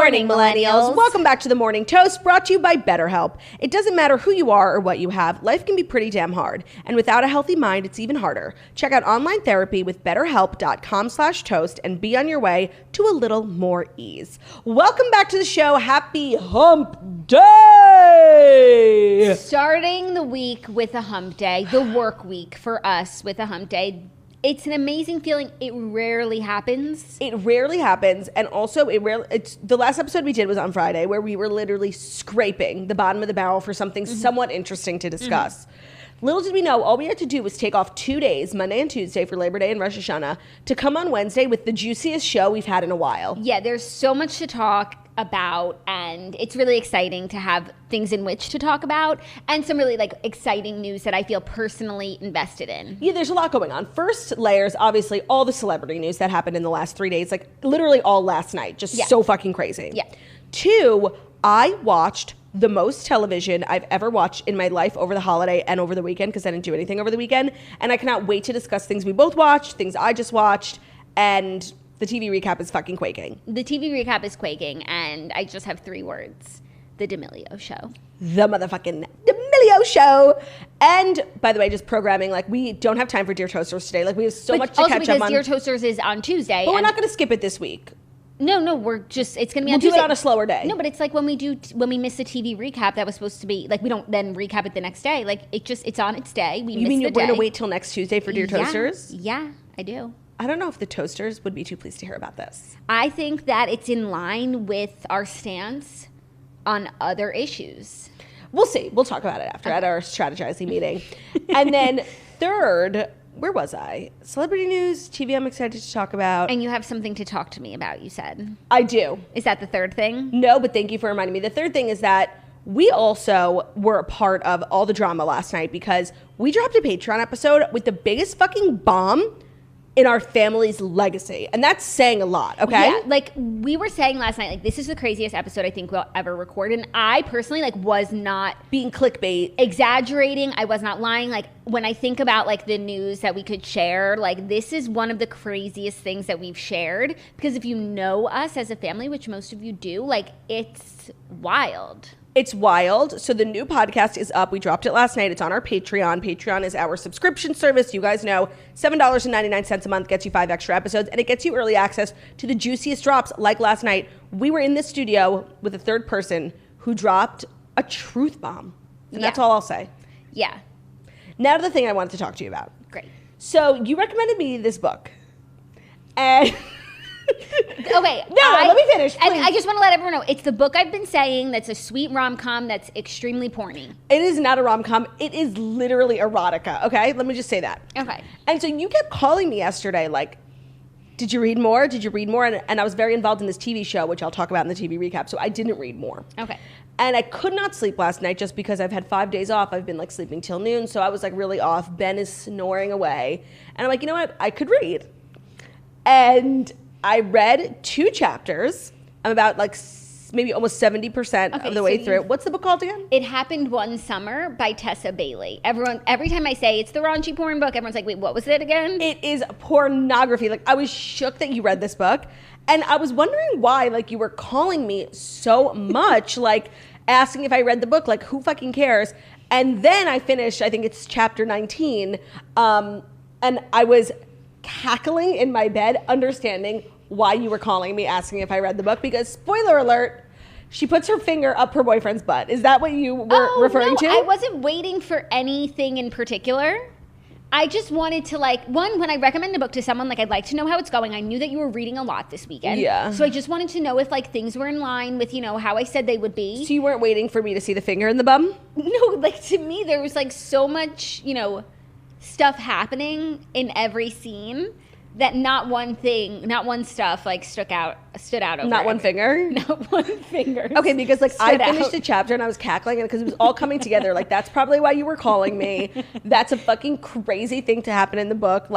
morning, millennials. Welcome back to the Morning Toast, brought to you by BetterHelp. It doesn't matter who you are or what you have, life can be pretty damn hard. And without a healthy mind, it's even harder. Check out online therapy with betterhelp.com/toast and be on your way to a little more ease. Welcome back to the show. Happy Hump Day! Starting the week with a hump day, the work week for us with a hump day. It's an amazing feeling. It rarely happens. It rarely happens. And also, it's the last episode we did was on Friday, where we were literally scraping the bottom of the barrel for something somewhat interesting to discuss. Little did we know, all we had to do was take off 2 days, Monday and Tuesday for Labor Day and Rosh Hashanah, to come on Wednesday with the juiciest show we've had in a while. Yeah, there's so much to talk about, and it's really exciting to have things in which to talk about, and some really exciting news that I feel personally invested in. Yeah, there's a lot going on. First layers, obviously, all the celebrity news that happened in the last 3 days, literally all last night, just so fucking crazy. Yeah. 2, I watched the most television I've ever watched in my life over the holiday and over the weekend, because I didn't do anything over the weekend, and I cannot wait to discuss things we both watched, things I just watched, and the TV recap is fucking quaking. The TV recap is quaking, and I just have 3 words. The D'Amelio Show. The motherfucking D'Amelio Show. And, by the way, just programming, we don't have time for Dear Toasters today. We have so much to catch up on. Also because Dear Toasters is on Tuesday. But we're not going to skip it this week. No, we're just, it's going to be We'll on Tuesday. do it on a slower day. No, but it's like when we miss a TV recap that was supposed to be, we don't then recap it the next day. It's on its day. You mean we're going to wait till next Tuesday for Dear Toasters? Yeah, I do. I don't know if the Toasters would be too pleased to hear about this. I think that it's in line with our stance on other issues. We'll see. We'll talk about it after at our strategizing meeting. And then third, where was I? Celebrity news, TV I'm excited to talk about. And you have something to talk to me about, you said. I do. Is that the third thing? No, but thank you for reminding me. The third thing is that we also were a part of all the drama last night because we dropped a Patreon episode with the biggest fucking bomb in our family's legacy. And that's saying a lot, okay? Yeah, we were saying last night, this is the craziest episode I think we'll ever record. And I personally, was not being clickbait. Exaggerating. I was not lying. When I think about, the news that we could share, this is one of the craziest things that we've shared. Because if you know us as a family, which most of you do, it's wild. It's wild. So the new podcast is up. We dropped it last night. It's on our Patreon. Patreon is our subscription service. You guys know $7.99 a month gets you 5 extra episodes, and it gets you early access to the juiciest drops. Like last night, we were in this studio with a third person who dropped a truth bomb. And that's all I'll say. Yeah. Now to the thing I wanted to talk to you about. Great. So you recommended me this book. And okay. No, let me finish, please. I just want to let everyone know, it's the book I've been saying that's a sweet rom-com that's extremely porny. It is not a rom-com. It is literally erotica, okay? Let me just say that. Okay. And so you kept calling me yesterday, did you read more? Did you read more? And I was very involved in this TV show, which I'll talk about in the TV recap, so I didn't read more. Okay. And I could not sleep last night just because I've had 5 days off. I've been sleeping till noon, so I was really off. Ben is snoring away. And I'm you know what? I could read. And I read 2 chapters. I'm about maybe almost 70% of the way through. What's the book called again? It Happened One Summer by Tessa Bailey. Every time I say it's the raunchy porn book, everyone's wait, what was it again? It is pornography. I was shook that you read this book. And I was wondering why, you were calling me so much, asking if I read the book, who fucking cares? And then I finished, I think it's chapter 19, and I was cackling in my bed, understanding why you were calling me, asking if I read the book, because, spoiler alert, she puts her finger up her boyfriend's butt. Is that what you were referring to? I wasn't waiting for anything in particular. I just wanted to when I recommend a book to someone, I'd like to know how it's going. I knew that you were reading a lot this weekend. Yeah. So I just wanted to know if things were in line with, how I said they would be. So you weren't waiting for me to see the finger in the bum? No, to me, there was so much, stuff happening in every scene that not one stuff stood out over Not one finger? Not one finger. Okay, because I finished the chapter and I was cackling because it was all coming together. That's probably why you were calling me. That's a fucking crazy thing to happen in the book.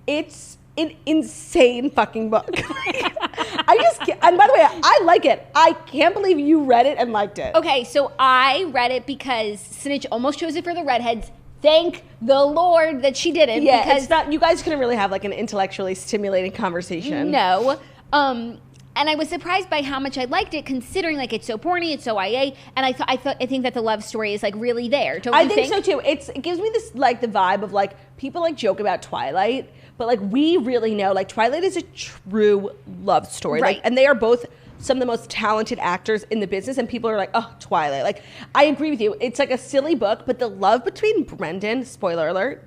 It's an insane fucking book. I just can't, and by the way, I like it. I can't believe you read it and liked it. Okay, so I read it because Snitch almost chose it for the redheads. Thank the Lord that she didn't. Yeah, because it's not, you guys couldn't really have an intellectually stimulating conversation. No. And I was surprised by how much I liked it, considering like it's so porny, it's so IA, and I think that the love story is like really there. Don't you think? I think so too. It gives me this like the vibe of like people like joke about Twilight, but like we really know like Twilight is a true love story, right? Like, and they are both some of the most talented actors in the business, and people are like, oh, Twilight. Like, I agree with you. It's like a silly book, but the love between Brendan, spoiler alert,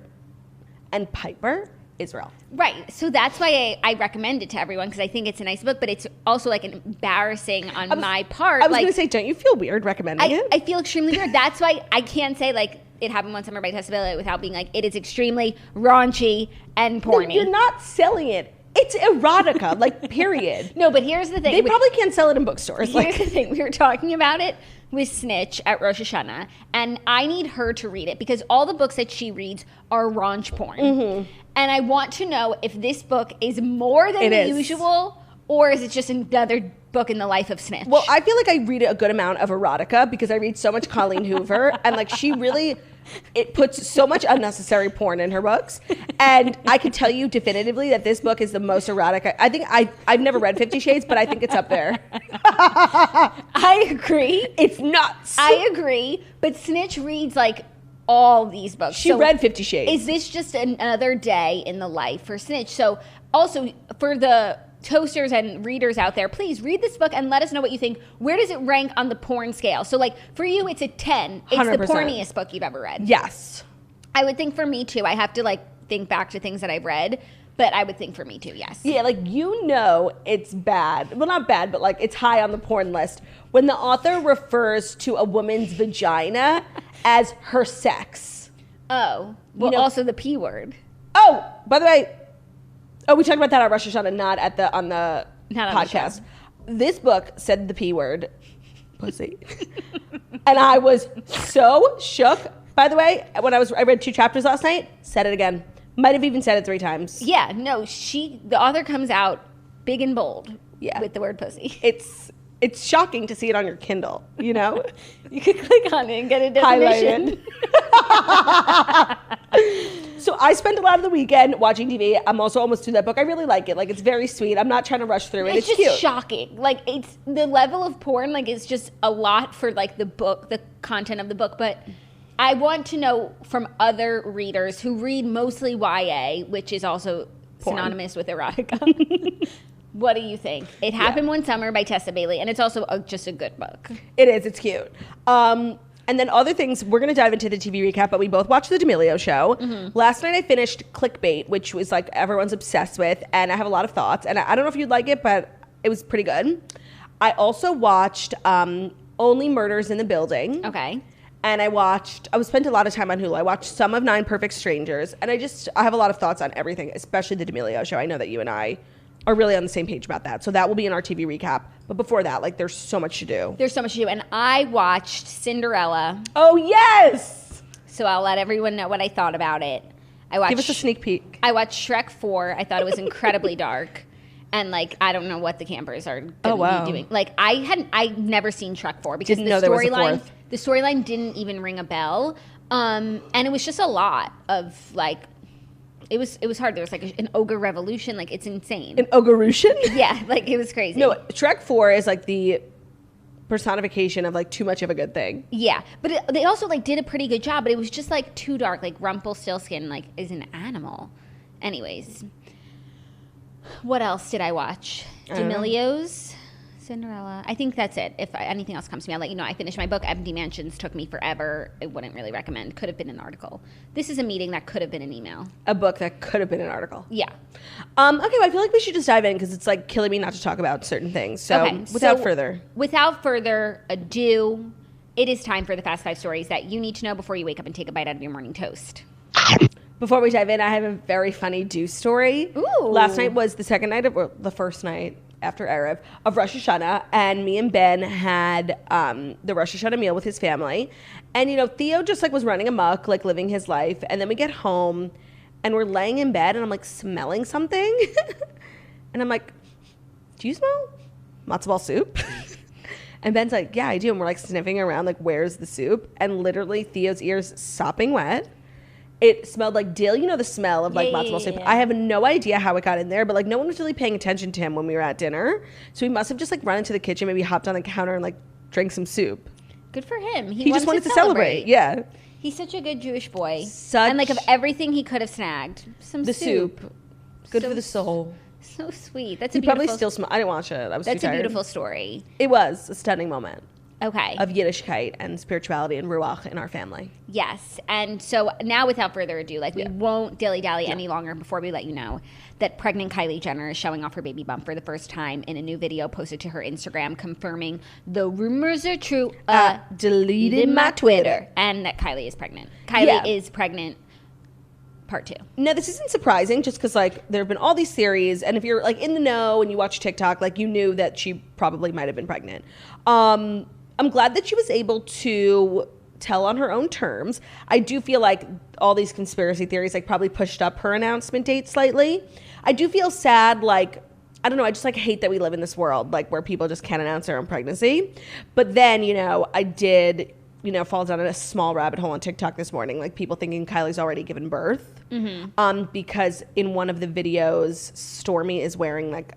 and Piper is real. Right. So that's why I recommend it to everyone, because I think it's a nice book, but it's also like embarrassing on my part. I was like, going to say, don't you feel weird recommending it? I feel extremely weird. That's why I can't say like It Happened One Summer by Tessa Bailey without being like, it is extremely raunchy and porny. You're not selling it. It's erotica, like, period. No, but here's the thing. They probably can't sell it in bookstores. Here's the thing. We were talking about it with Snitch at Rosh Hashanah, and I need her to read it because all the books that she reads are raunch porn. Mm-hmm. And I want to know if this book is more than the usual, or is it just another book in the life of Snitch? Well, I feel like I read a good amount of erotica because I read so much Colleen Hoover, and like she really, it puts so much unnecessary porn in her books. And I can tell you definitively that this book is the most erotic. I think I've never read 50 Shades, but I think it's up there. I agree. It's nuts. I agree. But Snitch reads like all these books. She read 50 Shades. Is this just another day in the life for Snitch? So also for the toasters and readers out there, please read this book and let us know what you think. Where does it rank on the porn scale? So like for you, it's a 10. It's 100%. the porniest book you've ever read. Yes. I would think for me too. I have to like think back to things that I've read, but I would think for me too, yes. Yeah, like you know it's bad. Well, not bad, but like it's high on the porn list when the author refers to a woman's vagina as her sex. Oh, well, you know, also the P word. Oh, by the way, we talked about that on Rosh Hashanah, not on the podcast. This book said the P word, pussy. And I was so shook. By the way, when I read 2 chapters last night, said it again. Might have even said it 3 times. Yeah, no, the author comes out big and bold with the word pussy. It's shocking to see it on your Kindle, you know? You could click on it and get a definition. So I spent a lot of the weekend watching TV. I'm also almost through that book. I really like it. Like, it's very sweet. I'm not trying to rush through it. It's just cute. Shocking. Like, it's the level of porn, like, it's just a lot for, like, the book, the content of the book. But I want to know from other readers who read mostly YA, which is also porn. Synonymous with erotica. What do you think? It Happened One Summer by Tessa Bailey, and it's also just a good book. It is. It's cute. And then other things, we're going to dive into the TV recap, but we both watched the D'Amelio show. Mm-hmm. Last night I finished Clickbait, which was like everyone's obsessed with, and I have a lot of thoughts. And I don't know if you'd like it, but it was pretty good. I also watched Only Murders in the Building. Okay. And I spent a lot of time on Hulu. I watched some of 9 Perfect Strangers, and I have a lot of thoughts on everything, especially the D'Amelio show. I know that you and I are really on the same page about that. So that will be in our TV recap. But before that, like, there's so much to do. There's so much to do. And I watched Cinderella. Oh, yes! So I'll let everyone know what I thought about it. Give us a sneak peek. I watched Shrek 4. I thought it was incredibly dark. And, like, I don't know what the campers are going to be doing. Like, I'd never seen Shrek 4 because the storyline didn't even ring a bell. And it was just a lot of, like, it was hard. There was like an ogre revolution. Like, it's insane. An ogrerution? Yeah, like, it was crazy. No, Shrek 4 is like the personification of like too much of a good thing. Yeah, but they also like did a pretty good job, but it was just like too dark. Like, Rumpelstiltskin like is an animal. Anyways, what else did I watch? D'Amelio's Cinderella. I think that's it. If anything else comes to me, I'll let you know. I finished my book. Empty Mansions took me forever. I wouldn't really recommend. Could have been an article. This is a meeting that could have been an email. A book that could have been an article. Yeah. Okay, well, I feel like we should just dive in because it's like killing me not to talk about certain things. So without further ado, it is time for the Fast 5 stories that you need to know before you wake up and take a bite out of your morning toast. Before we dive in, I have a very funny do story. Ooh. Last night was the second night the first night after Erev of Rosh Hashanah, and me and Ben had the Rosh Hashanah meal with his family. And, you know, Theo just, like, was running amok, like, living his life. And then we get home, and we're laying in bed, and I'm, like, smelling something. And I'm like, do you smell matzo ball soup? And Ben's like, yeah, I do. And we're, like, sniffing around, like, where's the soup? And literally Theo's ears sopping wet. It smelled like dill. You know the smell of like matzo ball soup. Yeah. I have no idea how it got in there, but like no one was really paying attention to him when we were at dinner. So he must have just like run into the kitchen, maybe hopped on the counter and like drank some soup. Good for him. He just wanted to celebrate. Yeah. He's such a good Jewish boy. Such and like of everything he could have snagged, some the soup. Good So for the soul. So sweet. That's He a beautiful. probably still smell. I didn't watch it. I was too That's a tired. beautiful story. It was a stunning moment Okay. of Yiddishkeit and spirituality and ruach in our family. Yes. And so now, without further ado, like we won't dilly-dally any longer before we let you know that pregnant Kylie Jenner is showing off her baby bump for the first time in a new video posted to her Instagram confirming the rumors are true. Deleted my Twitter. And that Kylie is pregnant. Kylie is pregnant. Part 2. No, this isn't surprising just because like there have been all these theories, and if you're like in the know and you watch TikTok, like you knew that she probably might have been pregnant. I'm glad that she was able to tell on her own terms. I do feel like all these conspiracy theories like probably pushed up her announcement date slightly. I do feel sad, like, I don't know, I just like hate that we live in this world like where people just can't announce their own pregnancy. But then, you know, I did, you know, fall down in a small rabbit hole on TikTok this morning, like people thinking Kylie's already given birth. Because in one of the videos, Stormy is wearing like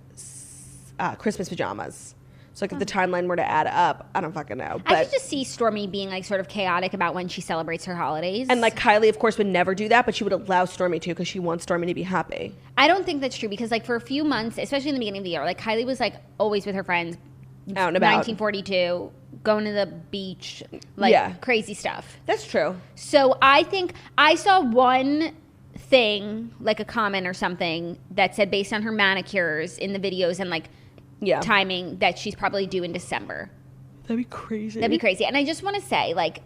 Christmas pajamas. So like if the timeline were to add up, I don't fucking know. But I could just see Stormy being like sort of chaotic about when she celebrates her holidays. and like Kylie, of course, would never do that, but she would allow Stormy to because she wants Stormy to be happy. I don't think that's true because like for a few months, especially in the beginning of the year, like Kylie was like always with her friends. Out and about. 1942, going to the beach, like crazy stuff. That's true. So I think I saw one thing, like a comment or something that said based on her manicures in the videos and like timing that she's probably due in December. That'd be crazy. That'd be crazy. And I just want to say, like,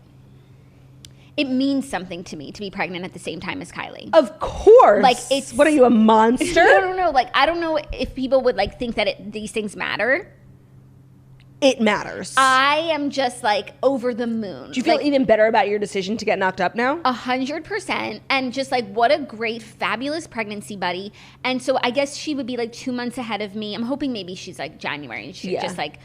it means something to me to be pregnant at the same time as Kylie. Of course. Like, it's... What are you, a monster? I don't know. Like, I don't know if people would, like, think that these things matter. It matters. I am just, like, over the moon. Do you feel like, even better about your decision to get knocked up now? 100%. And just, like, what a great, fabulous pregnancy buddy. And so I guess she would be, like, 2 months ahead of me. I'm hoping maybe she's, like, January. And she's just, like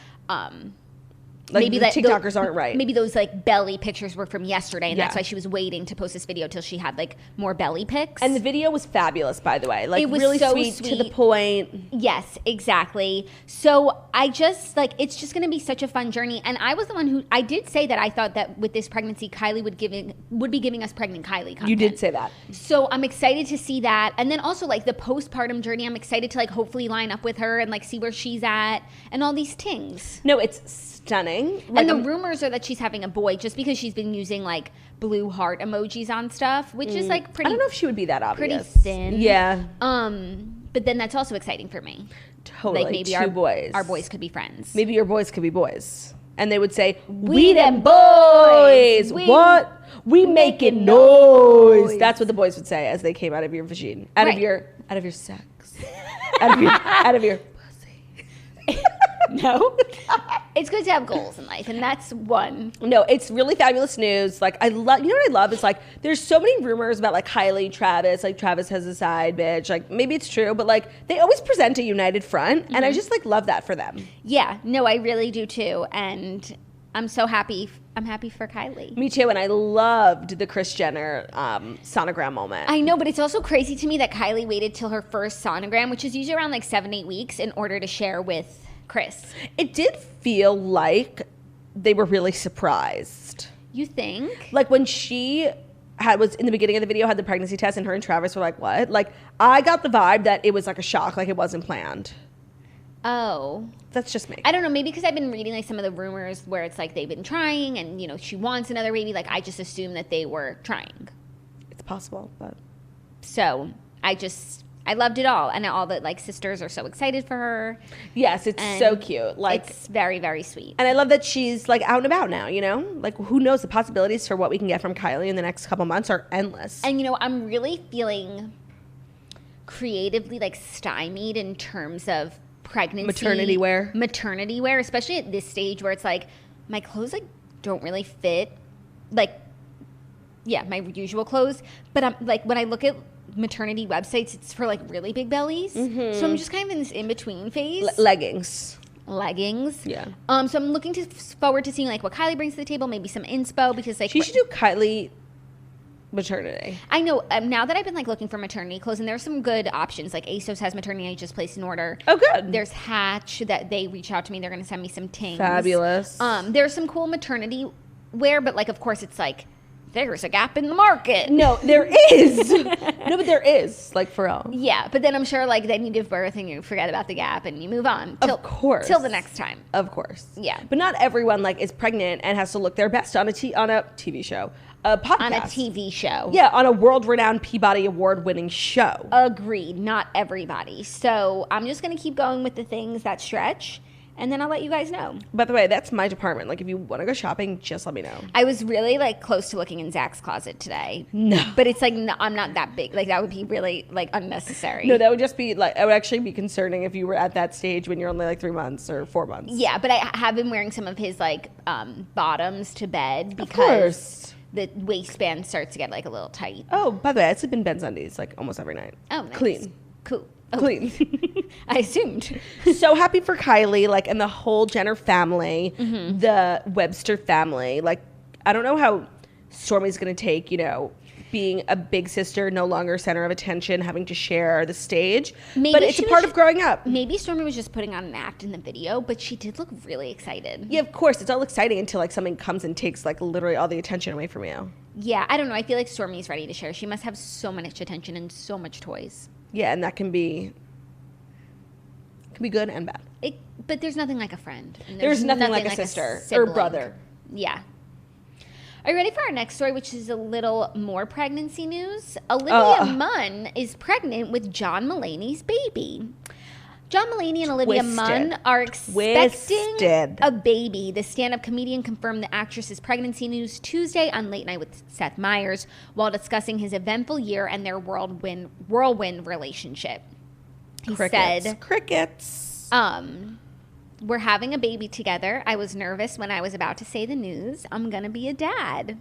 maybe the TikTokers aren't right. Maybe those like belly pictures were from yesterday, and that's why she was waiting to post this video till she had like more belly pics. And the video was fabulous, by the way. Like it was really so sweet to the point. Yes, exactly. So I just like it's just going to be such a fun journey. And I was the one who I did say that I thought that with this pregnancy, Kylie would be giving us pregnant Kylie content. You did say that. So I'm excited to see that, and then also like the postpartum journey. I'm excited to like hopefully line up with her and like see where she's at and all these things. No, it's stunning. Like, and the rumors are that she's having a boy just because she's been using like blue heart emojis on stuff, which is like pretty. I don't know if she would be that obvious. Pretty thin. Yeah. But then that's also exciting for me. Totally. Like maybe our boys could be friends. Maybe your boys could be boys. And they would say, "We them boys. What? We making noise." That's what the boys would say as they came out of your vagina. Out of your sex. out of your pussy. No. It's good to have goals in life, and that's one. No, it's really fabulous news. Like, I love, you know what I love? It's like, there's so many rumors about like Kylie, Travis, like Travis has a side bitch. Like, maybe it's true, but like, they always present a united front, and I just like love that for them. Yeah, no, I really do too, and I'm so happy. I'm happy for Kylie. Me too, and I loved the Kris Jenner sonogram moment. I know, but it's also crazy to me that Kylie waited till her first sonogram, which is usually around like 7-8 weeks, in order to share with Kris. It did feel like they were really surprised. You think? Like when she was in the beginning of the video, had the pregnancy test, and her and Travis were like, "What?" Like, I got the vibe that it was like a shock, like it wasn't planned. Oh. That's just me. I don't know, maybe because I've been reading like some of the rumors where it's like they've been trying and, you know, she wants another baby. Like, I just assumed that they were trying. It's possible, but... So, I loved it all, and all the like sisters are so excited for her. Yes, it's so cute. Like, it's very, very sweet. And I love that she's like out and about now, you know? Like, who knows, the possibilities for what we can get from Kylie in the next couple months are endless. And you know, I'm really feeling creatively like stymied in terms of pregnancy, maternity wear, especially at this stage where it's like my clothes like don't really fit, like my usual clothes, but I'm like when I look at maternity websites, it's for like really big bellies. So I'm just kind of in this in-between phase. Leggings. Yeah. So I'm looking forward to seeing like what Kylie brings to the table, maybe some inspo, because like she should do Kylie maternity. I know. Now that I've been like looking for maternity clothes, and there's some good options. Like ASOS has maternity. I just placed an order. Oh, good. There's Hatch that they reach out to me. They're going to send me some things. Fabulous. There's some cool maternity wear, but like, of course, it's like there's a gap in the market. No, there is. No, but there is, like, for real. Yeah, but then I'm sure like then you give birth and you forget about the gap and you move on. Of course. Till the next time. Of course. Yeah. But not everyone like is pregnant and has to look their best on a TV show. A podcast. On a TV show. Yeah, on a world-renowned Peabody Award-winning show. Agreed. Not everybody. So I'm just going to keep going with the things that stretch, and then I'll let you guys know. By the way, that's my department. Like, if you want to go shopping, just let me know. I was really, like, close to looking in Zach's closet today. No. But it's, like, no, I'm not that big. Like, that would be really, like, unnecessary. No, that would just be, like, it would actually be concerning if you were at that stage when you're only, like, 3 months or 4 months. Yeah, but I have been wearing some of his, like, bottoms to bed because... Of course. The waistband starts to get like a little tight. Oh, by the way, I sleep in Ben's undies like almost every night. Oh, nice. Clean. Cool. Oh. Clean. I assumed. So happy for Kylie, like, and the whole Jenner family, Mm-hmm. the Webster family. Like, I don't know how Stormi's going to take, you know, being a big sister, no longer center of attention, having to share the stage. Maybe but it's a part of growing up. Maybe Stormi was just putting on an act in the video, but she did look really excited. Yeah, of course. It's all exciting until, like, something comes and takes, like, literally all the attention away from you. Yeah, I don't know. I feel like Stormi's ready to share. She must have so much attention and so much toys. Yeah, and that can be good and bad. But there's nothing like a friend. And There's nothing like a sister or sibling. brother. Yeah. Are you ready for our next story, which is a little more pregnancy news? Olivia Munn is pregnant with John Mulaney's baby. John Mulaney and Olivia Munn are expecting a baby. The stand-up comedian confirmed the actress's pregnancy news Tuesday on Late Night with Seth Meyers while discussing his eventful year and their whirlwind relationship. He said, Crickets. We're having a baby together. I was nervous when I was about to say the news. I'm going to be a dad.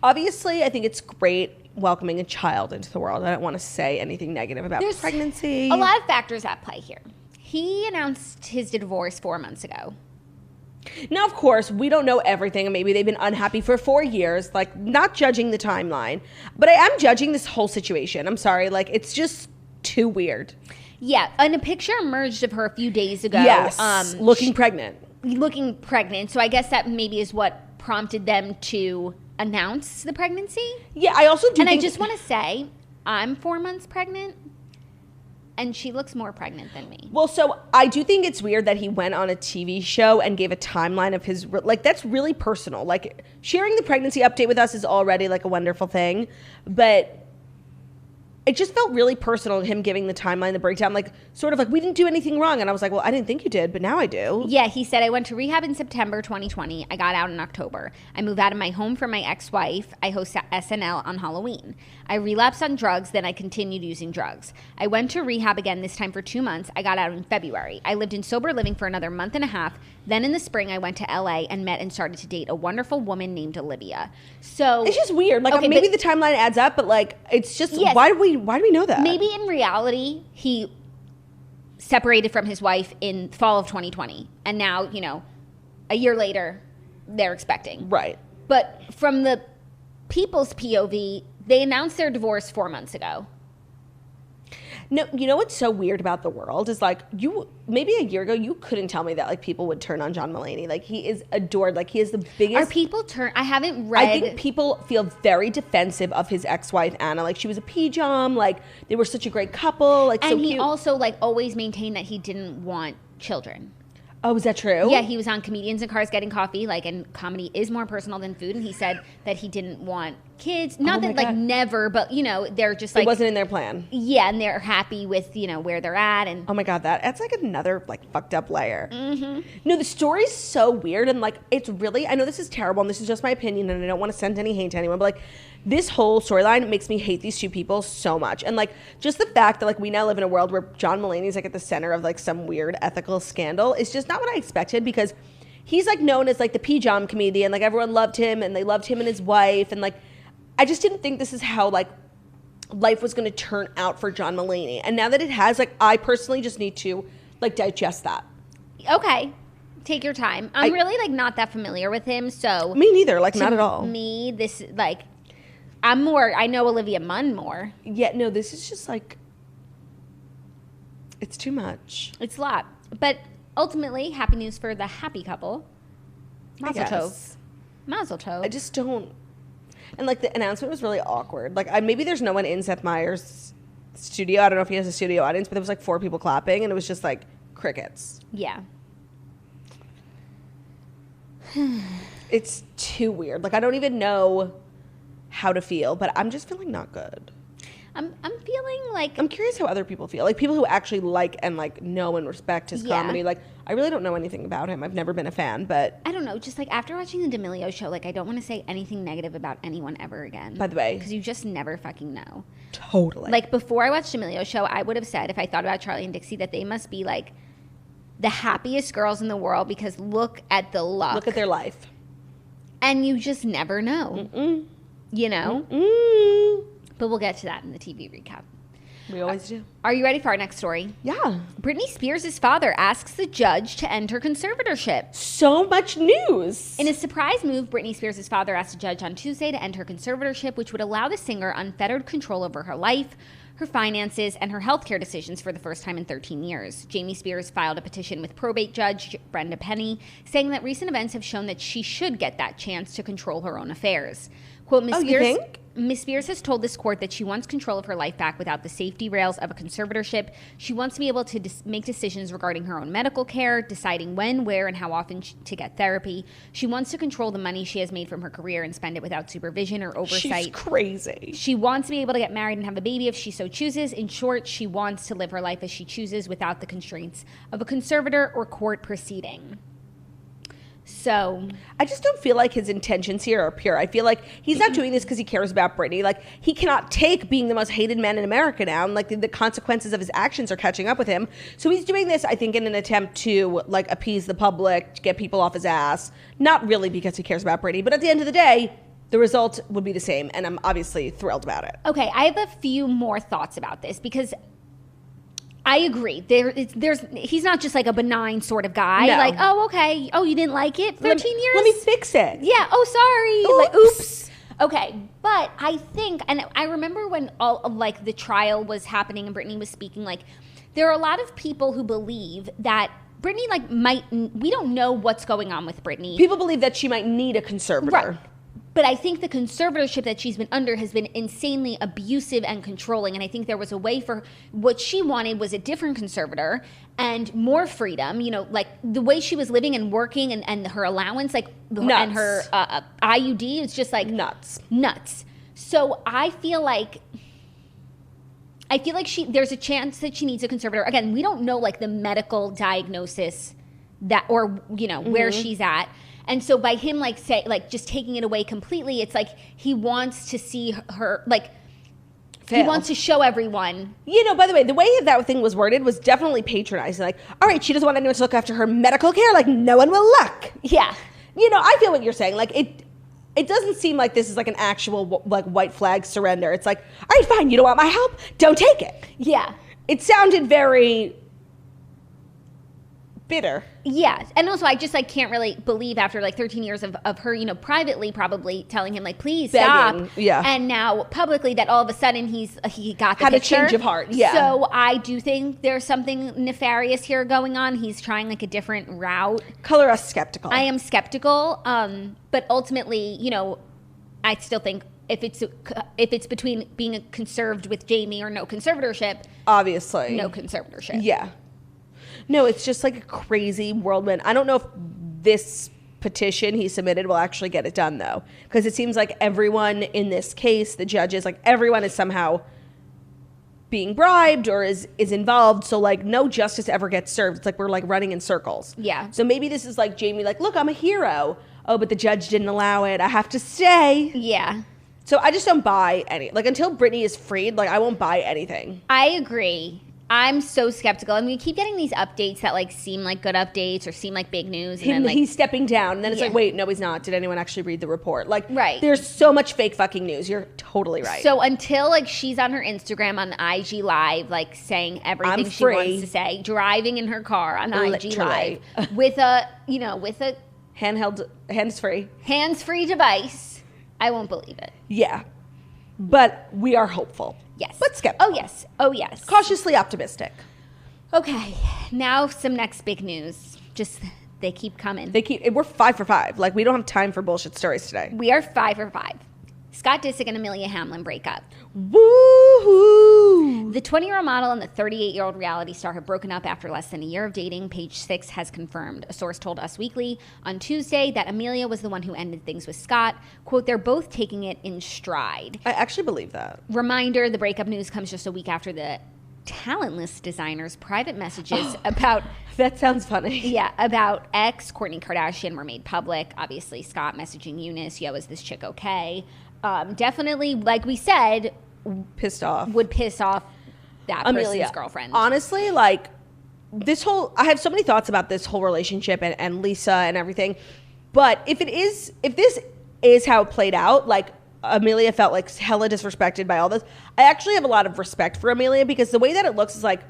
Obviously, I think it's great welcoming a child into the world. I don't want to say anything negative about pregnancy. A lot of factors at play here. He announced his divorce 4 months ago. Now, of course, we don't know everything, and maybe they've been unhappy for 4 years, like, not judging the timeline. But I am judging this whole situation. I'm sorry. Like, it's just too weird. Yeah, and a picture emerged of her a few days ago. Yes, looking pregnant. Looking pregnant. So I guess that maybe is what prompted them to announce the pregnancy. Yeah, I also do. And I just want to say, I'm 4 months pregnant, and she looks more pregnant than me. Well, so I do think it's weird that he went on a TV show and gave a timeline of his, like, that's really personal. Like, sharing the pregnancy update with us is already, like, a wonderful thing, but it just felt really personal, him giving the timeline, the breakdown, like, sort of like, we didn't do anything wrong. And I was like, well, I didn't think you did, but now I do. Yeah, he said, I went to rehab in September 2020. I got out in October. I moved out of my home from my ex-wife. I host SNL on Halloween. I relapsed on drugs, then I continued using drugs. I went to rehab again, this time for 2 months. I got out in February. I lived in sober living for another month and a half. Then in the spring, I went to LA and met and started to date a wonderful woman named Olivia. So it's just weird. Like, okay, maybe the timeline adds up, but, like, it's just, yes, why do we know that? Maybe in reality, he separated from his wife in fall of 2020. And now, you know, a year later, they're expecting. Right. But from the people's POV, they announced their divorce 4 months ago. No, you know what's so weird about the world is, like, maybe a year ago, you couldn't tell me that, like, people would turn on John Mulaney. Like, he is adored. Like, he is the biggest. Are people I haven't read. I think people feel very defensive of his ex-wife, Anna. Like, she was a P-Jom. Like, they were such a great couple. Like, and so he cute. also, like, always maintained that he didn't want children. Oh, is that true? Yeah, he was on Comedians in Cars Getting Coffee, like, and comedy is more personal than food, and he said that he didn't want kids. Not that, like, never, but, you know, they're just, like... It wasn't in their plan. Yeah, and they're happy with, you know, where they're at, and... Oh, my God, that's, like, another, like, fucked up layer. Mm-hmm. No, the story's so weird, and, like, it's really... I know this is terrible, and this is just my opinion, and I don't want to send any hate to anyone, but, like, this whole storyline makes me hate these two people so much. And, like, just the fact that, like, we now live in a world where John Mulaney's, like, at the center of, like, some weird ethical scandal is just not what I expected, because he's, like, known as, like, the P-Jom comedian. Like, everyone loved him, and they loved him and his wife, and, like, I just didn't think this is how, like, life was going to turn out for John Mulaney. And now that it has, like, I personally just need to, like, digest that. Okay. Take your time. I'm really, like, not that familiar with him, so... Me neither. Like, not at all. Me, this, like... I know Olivia Munn more. Yeah, no, this is just like, it's too much. It's a lot. But ultimately, happy news for the happy couple. Mazel tov. Mazel tov. I just don't. And like the announcement was really awkward. Like maybe there's no one in Seth Meyers' studio. I don't know if he has a studio audience, but there was like 4 people clapping, and it was just like crickets. Yeah. It's too weird. Like I don't even know how to feel, but I'm just feeling not good. I'm feeling like... I'm curious how other people feel. Like people who actually like and like know and respect his comedy. Like I really don't know anything about him. I've never been a fan, but... I don't know. Just like after watching the D'Amelio show, like I don't want to say anything negative about anyone ever again. By the way. Because you just never fucking know. Totally. Like before I watched D'Amelio show, I would have said, if I thought about Charlie and Dixie, that they must be like the happiest girls in the world because look at the luck. Look at their life. And you just never know. Mm-mm. You know? Mm-mm. But we'll get to that in the TV recap. We always do. Are you ready for our next story? Yeah. Britney Spears' father asks the judge to end her conservatorship. So much news. In a surprise move, Britney Spears' father asked a judge on Tuesday to end her conservatorship, which would allow the singer unfettered control over her life, her finances, and her healthcare decisions for the first time in 13 years. Jamie Spears filed a petition with probate judge Brenda Penny, saying that recent events have shown that she should get that chance to control her own affairs. Quote, you think? Ms. Spears has told this court that she wants control of her life back without the safety rails of a conservatorship. She wants to be able to make decisions regarding her own medical care, deciding when, where, and how often to get therapy. She wants to control the money she has made from her career and spend it without supervision or oversight. She's crazy. She wants to be able to get married and have a baby if she so chooses. In short, she wants to live her life as she chooses without the constraints of a conservator or court proceeding. So I just don't feel like his intentions here are pure. I feel like he's not doing this because he cares about Britney. Like he cannot take being the most hated man in America now, and like the consequences of his actions are catching up with him. So he's doing this, I think, in an attempt to like appease the public, to get people off his ass. Not really because he cares about Britney, but at the end of the day, the result would be the same, and I'm obviously thrilled about it. Okay, I have a few more thoughts about this because I agree. He's not just like a benign sort of guy. No. Like, oh, okay. Oh, you didn't like it? 13 years? Let me fix it. Yeah. Oh, sorry. Oops. Like, oops. Okay. But I think, and I remember when all of like the trial was happening and Britney was speaking, like there are a lot of people who believe that Britney we don't know what's going on with Britney. People believe that she might need a conservator. Right. But I think the conservatorship that she's been under has been insanely abusive and controlling. And I think there was a way for what she wanted was a different conservator and more freedom. You know, like the way she was living and working and her allowance, like nuts. And her IUD, it's just like nuts. So I feel like there's a chance that she needs a conservator. Again, we don't know like the medical diagnosis or where she's at. And so by him just taking it away completely, it's like he wants to see her fail. He wants to show everyone. By the way, the way that thing was worded was definitely patronizing. Like, all right, she doesn't want anyone to look after her medical care. Like, no one will look. Yeah. I feel what you're saying. Like, it doesn't seem like this is like an actual like white flag surrender. It's like, all right, fine, you don't want my help? Don't take it. Yeah. It sounded very bitter. Yeah. And also I just can't really believe after 13 years of her, privately probably telling him please begging, stop. Yeah. And now publicly that all of a sudden he got the had picture. A change of heart. Yeah. So I do think there's something nefarious here going on. He's trying a different route. Color us skeptical. I am skeptical. But ultimately, I still think if it's between being conserved with Jamie or no conservatorship, obviously no conservatorship. Yeah. No, it's just like a crazy whirlwind. I don't know if this petition he submitted will actually get it done, though. Because it seems like everyone in this case, the judges, everyone is somehow being bribed or is involved. So, no justice ever gets served. It's like we're, running in circles. Yeah. So maybe this is Jamie, look, I'm a hero. Oh, but the judge didn't allow it. I have to stay. Yeah. So I just don't buy any. Until Britney is freed, I won't buy anything. I agree. I'm so skeptical. I mean, we keep getting these updates that seem like good updates or seem like big news. And then he's stepping down. And then it's wait, no, he's not. Did anyone actually read the report? Right. There's so much fake fucking news. You're totally right. So until she's on her Instagram on IG Live, saying everything she wants to say, driving in her car on IG Live with a handheld, hands-free device, I won't believe it. Yeah. but we are hopeful. Yes. But skeptical. Oh, yes. Oh, yes. Cautiously optimistic. Okay. Now some next big news. Just, they keep coming. We're 5 for 5. Like, we don't have time for bullshit stories today. We are 5 for 5. Scott Disick and Amelia Hamlin break up. Woohoo! The 20-year-old model and the 38-year-old reality star have broken up after less than a year of dating, Page Six has confirmed. A source told Us Weekly on Tuesday that Amelia was the one who ended things with Scott. Quote, they're both taking it in stride. I actually believe that. Reminder, the breakup news comes just a week after the talentless designer's private messages about... That sounds funny. Yeah, about ex Kourtney Kardashian were made public. Obviously, Scott messaging Eunice, yo, is this chick okay? Definitely, like we said... Pissed off. Would piss off that Amelia, person's girlfriend. Honestly, like, I have so many thoughts about this whole relationship and Lisa and everything. But if this is how it played out, like, Amelia felt like hella disrespected by all this. I actually have a lot of respect for Amelia because the way that it looks is like,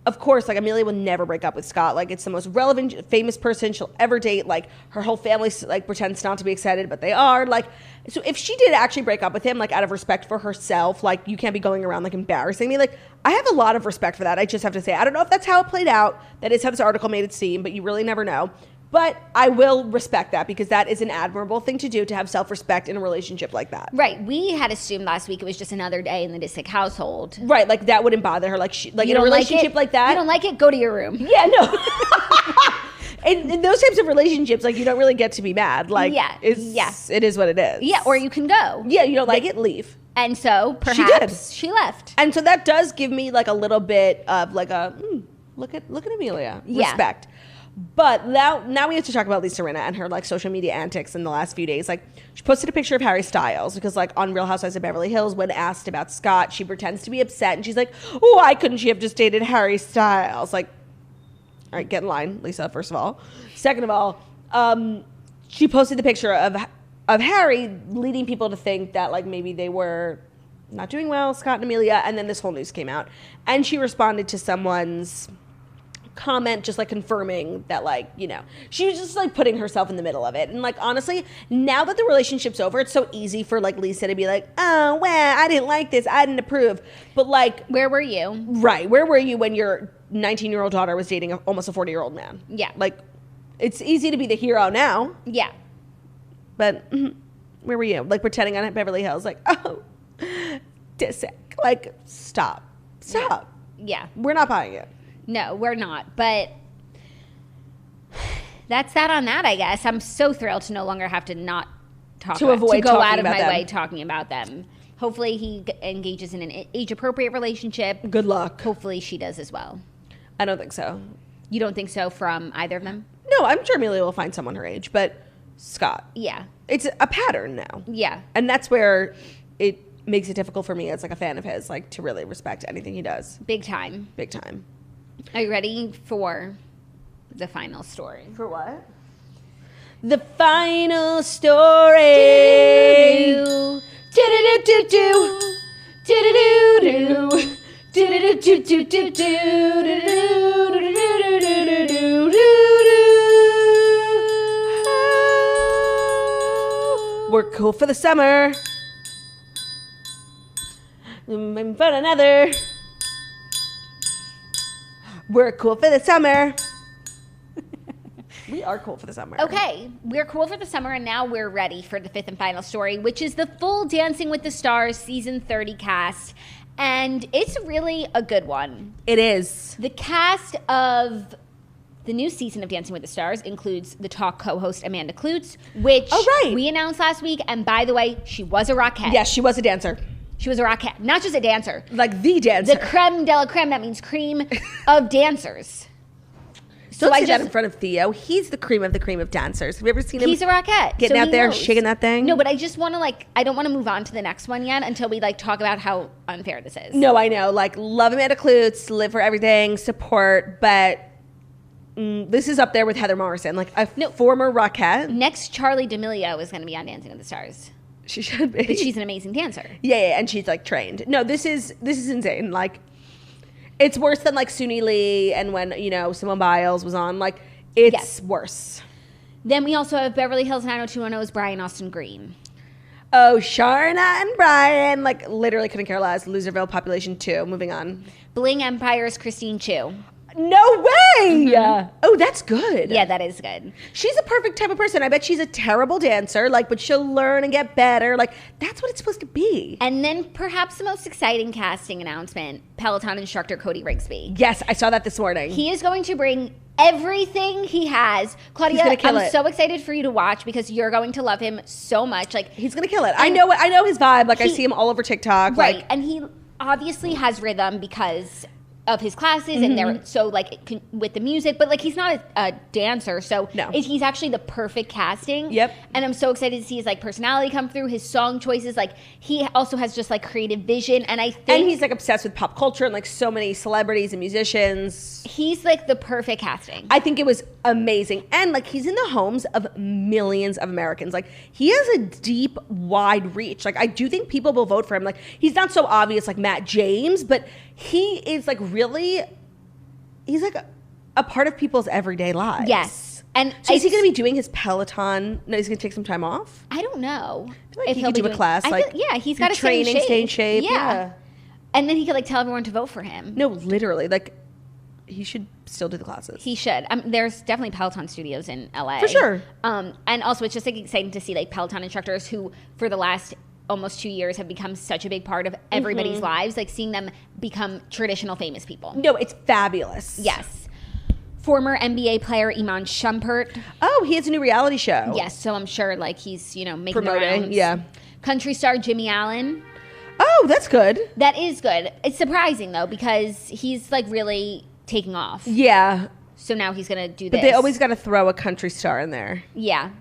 of course, like, Amelia will never break up with Scott. Like, it's the most relevant, famous person she'll ever date. Like, her whole family, like, pretends not to be excited, but they are. Like, so if she did actually break up with him, like, out of respect for herself, like, you can't be going around, like, embarrassing me. Like, I have a lot of respect for that. I just have to say, I don't know if that's how it played out. That is how this article made it seem, but you really never know. But I will respect that because that is an admirable thing to do, to have self-respect in a relationship like that. Right. We had assumed last week it was just another day in the Disick household. Right. Like, that wouldn't bother her. Like, in a relationship like that. You don't like it? Go to your room. Yeah, no. in those types of relationships, like, you don't really get to be mad. Like, it is what it is. Yeah, or you can go. Yeah, you don't like it, leave. And so, perhaps she left. And so that does give me, like, a little bit of, like, look at Amelia. Respect. But now we have to talk about Lisa Rinna and her, like, social media antics in the last few days. Like, she posted a picture of Harry Styles because, like, on Real Housewives of Beverly Hills, when asked about Scott, she pretends to be upset and she's like, why couldn't she have just dated Harry Styles? Like, all right, get in line, Lisa, first of all. Second of all, she posted the picture of Harry, leading people to think that, like, maybe they were not doing well, Scott and Amelia, and then this whole news came out. And she responded to someone's comment, just, like, confirming that, like, you know, she was just, like, putting herself in the middle of it. And, like, honestly, now that the relationship's over, it's so easy for, like, Lisa to be like, oh, well, I didn't like this, I didn't approve. But, like, where were you? Right. Where were you when your 19-year-old daughter was dating almost a 40-year-old man? Yeah. Like, it's easy to be the hero now. Yeah. But where were you? Like, pretending on Beverly Hills, like, oh, Disick. Like, stop. Yeah. We're not buying it. No, we're not. But that's that on that, I guess. I'm so thrilled to no longer have to not talk to avoid go talking out of about my them. way talking about them. Hopefully he engages in an age-appropriate relationship. Good luck. Hopefully she does as well. I don't think so. You don't think so from either of them? No, I'm sure Amelia will find someone her age, but Scott. Yeah. It's a pattern now. Yeah. And that's where it makes it difficult for me as, like, a fan of his, like, to really respect anything he does. Big time. Big time. Are you ready for the final story? For what? The final story. We're cool for the summer. For another. We're cool for the summer. We are cool for the summer. Okay, we're cool for the summer, and now we're ready for the fifth and final story, which is the full Dancing with the Stars season 30 cast. And it's really a good one. It is. The cast of the new season of Dancing with the Stars includes the talk co-host Amanda Klutz, which we announced last week. And by the way, she was a Rockette. Yes, she was a dancer. She was a Rockette. Not just a dancer. Like the dancer. The creme de la creme, that means cream of dancers. Don't say that in front of Theo. He's the cream of dancers. Have you ever seen him? He's a Rockette. Getting out there, shaking that thing. No, but I just want to, like, I don't want to move on to the next one yet until we, like, talk about how unfair this is. No, I know. Like, love Amanda Klutz, live for everything, support, but this is up there with Heather Morrison, like a former Rockette. Next, Charlie D'Amelio is going to be on Dancing with the Stars. She should be. But she's an amazing dancer. Yeah, and she's, like, trained. No, this is insane. Like, it's worse than, like, Suni Lee and when, you know, Simone Biles was on. Like, it's worse. Then we also have Beverly Hills 90210's Brian Austin Green. Oh, Sharna and Brian. Like, literally couldn't care less. Loserville population 2. Moving on. Bling Empire's Christine Chu. No way! Oh, that's good. Yeah, that is good. She's a perfect type of person. I bet she's a terrible dancer, like, but she'll learn and get better. Like, that's what it's supposed to be. And then perhaps the most exciting casting announcement, Peloton instructor Cody Rigsby. Yes, I saw that this morning. He is going to bring everything he has. Claudia, I'm so excited for you to watch because you're going to love him so much. Like, he's going to kill it. I know his vibe. Like, I see him all over TikTok. Right, like, and he obviously has rhythm because of his classes, and they're so like with the music, but like he's not a dancer, so he's actually the perfect casting. Yep. And I'm so excited to see his like personality come through, his song choices. Like he also has just like creative vision, and I think he's like obsessed with pop culture and like so many celebrities and musicians. He's like the perfect casting. I think it was amazing, and like he's in the homes of millions of Americans. Like he has a deep, wide reach. Like I do think people will vote for him. Like he's not so obvious like Matt James, but he is like really, he's like a part of people's everyday lives. Yes. And so is he going to be doing his Peloton? No, he's going to take some time off? I don't know. I feel like he could do a class. Like, yeah, he's got to stay in shape. Yeah. And then he could like tell everyone to vote for him. No, literally. Like he should still do the classes. He should. There's definitely Peloton studios in LA. For sure. And also it's just like exciting to see like Peloton instructors who for the last almost 2 years have become such a big part of everybody's lives, like seeing them become traditional famous people. No, it's fabulous. Yes. Former NBA player Iman Shumpert. Oh, he has a new reality show. Yes, so I'm sure like he's, making promoting, the rounds. Yeah. Country star Jimmy Allen. Oh, that's good. That is good. It's surprising though because he's like really taking off. Yeah. So now he's going to do this. But they always got to throw a country star in there. Yeah.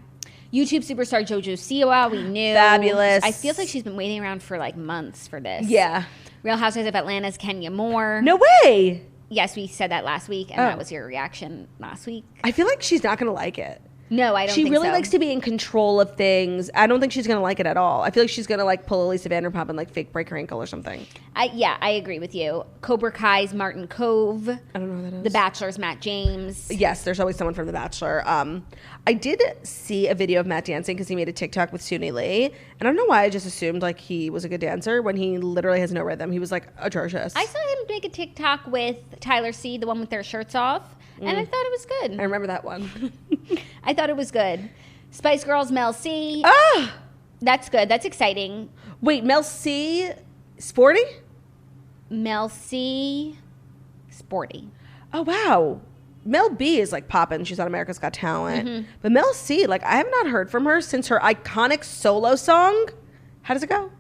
YouTube superstar JoJo Siwa, we knew. Fabulous. I feel like she's been waiting around for like months for this. Yeah. Real Housewives of Atlanta's Kenya Moore. No way. Yes, we said that last week, and that was your reaction last week. I feel like she's not going to like it. No, I don't think so. She really likes to be in control of things. I don't think she's going to like it at all. I feel like she's going to like pull Elisa Vanderpump and like fake break her ankle or something. I agree with you. Cobra Kai's Martin Cove. I don't know who that is. The Bachelor's Matt James. Yes, there's always someone from The Bachelor. I did see a video of Matt dancing because he made a TikTok with Suni Lee. And I don't know why I just assumed like he was a good dancer when he literally has no rhythm. He was like atrocious. I saw him make a TikTok with Tyler C, the one with their shirts off. And I thought it was good. I remember that one. I thought it was good. Spice Girls, Mel C. Ah! That's good. That's exciting. Wait, Mel C, sporty? Mel C, sporty. Oh, wow. Mel B is like popping. She's on America's Got Talent. But Mel C, like I have not heard from her since her iconic solo song. How does it go?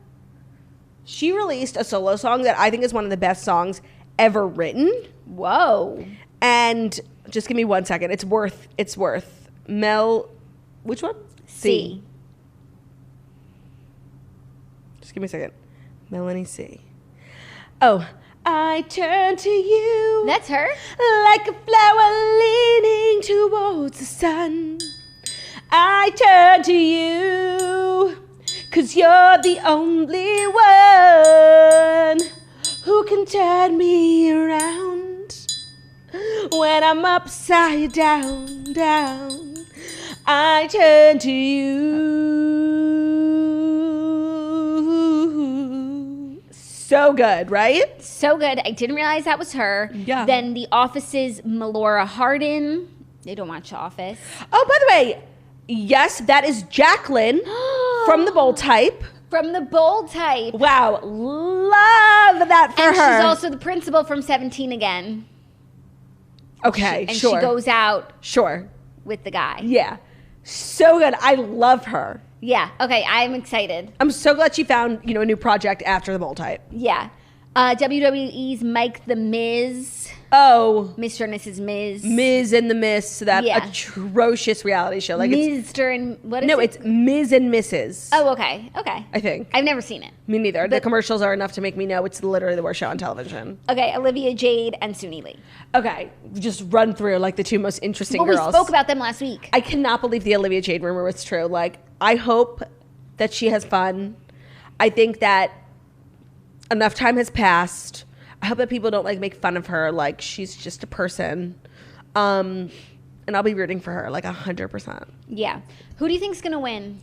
She released a solo song that I think is one of the best songs ever written. Whoa. And just give me 1 second. It's worth. Mel, which one? C. Just give me a second. Melanie C. Oh, I turn to you. That's her. Like a flower leaning towards the sun. I turn to you. 'Cause you're the only one who can turn me around. When I'm upside down, down, I turn to you. So good, right? So good. I didn't realize that was her. Yeah. Then The Office's Melora Hardin. They don't watch The Office. Oh, by the way, yes, that is Jacqueline from The Bold Type. From The Bold Type. Wow, love that for and her. And she's also the principal from 17 Again. Okay, and sure. she goes out with the guy. Yeah. So good. I love her. Yeah. Okay, I'm excited. I'm so glad she found, a new project after The Bold Type. Yeah. WWE's Mike the Miz. Oh. Mr. and Mrs. Miz. Miz and the Miss. That atrocious reality show. Like Mr. and what is it? No, it's Ms. and Mrs. Oh, okay. Okay. I think. I've never seen it. Me neither. The commercials are enough to make me know it's literally the worst show on television. Okay, Olivia Jade and Suni Lee. Okay, just run through like the two most interesting girls. We spoke about them last week. I cannot believe the Olivia Jade rumor was true. Like, I hope that she has fun. I think that enough time has passed. I hope that people don't like make fun of her. Like, she's just a person. And I'll be rooting for her like 100%. Yeah. Who do you think's gonna win?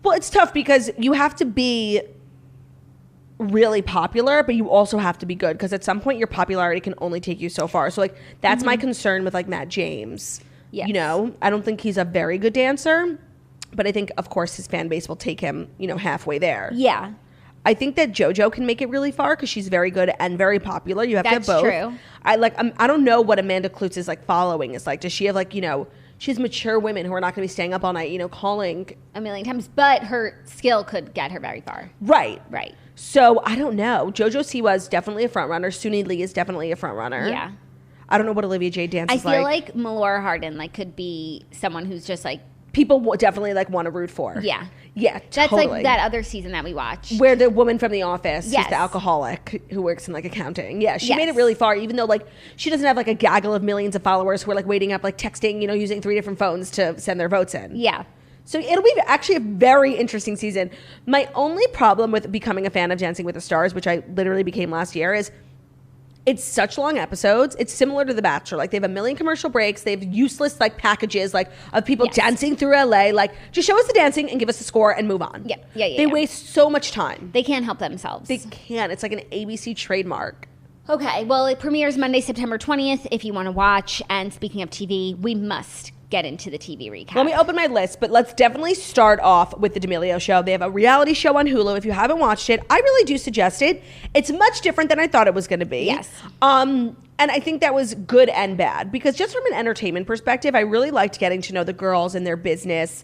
Well, it's tough because you have to be really popular, but you also have to be good, because at some point your popularity can only take you so far. So like that's my concern with like Matt James. Yes. You know, I don't think he's a very good dancer, but I think of course his fan base will take him, you know, halfway there. Yeah. I think that JoJo can make it really far because she's very good and very popular. You have to have both. That's true. I don't know what Amanda Klutz's like following is like. Does she have like, you know, she has mature women who are not going to be staying up all night, you know, calling a million times, but her skill could get her very far. Right. Right. So I don't know. JoJo Siwa is definitely a front runner. Suni Lee is definitely a front runner. Yeah. I don't know what Olivia J dances like. I feel like Melora Hardin like could be someone who's just like people definitely like want to root for. Yeah. Yeah, that's totally. like that other season that we watched where the woman from The Office, yes. who's the alcoholic who works in like accounting. Yeah, she yes. made it really far, even though like she doesn't have like a gaggle of millions of followers who are like waiting up, like texting, you know, using 3 different phones to send their votes in. Yeah. So it'll be actually a very interesting season. My only problem with becoming a fan of Dancing with the Stars, which I literally became last year, is it's such long episodes. It's similar to The Bachelor. Like they have a million commercial breaks. They have useless like packages like of people yes. dancing through LA. Like just show us the dancing and give us a score and move on. Yeah. They waste so much time. They can't help themselves. They can't. It's like an ABC trademark. Okay. Well, it premieres Monday, September 20th. If you want to watch. And speaking of TV, we must get into the TV recap. Let me open my list, but let's definitely start off with the D'Amelio show. They have a reality show on Hulu. If you haven't watched it, I really do suggest it. It's much different than I thought it was going to be. Yes. And I think that was good and bad, because just from an entertainment perspective, I really liked getting to know the girls and their business.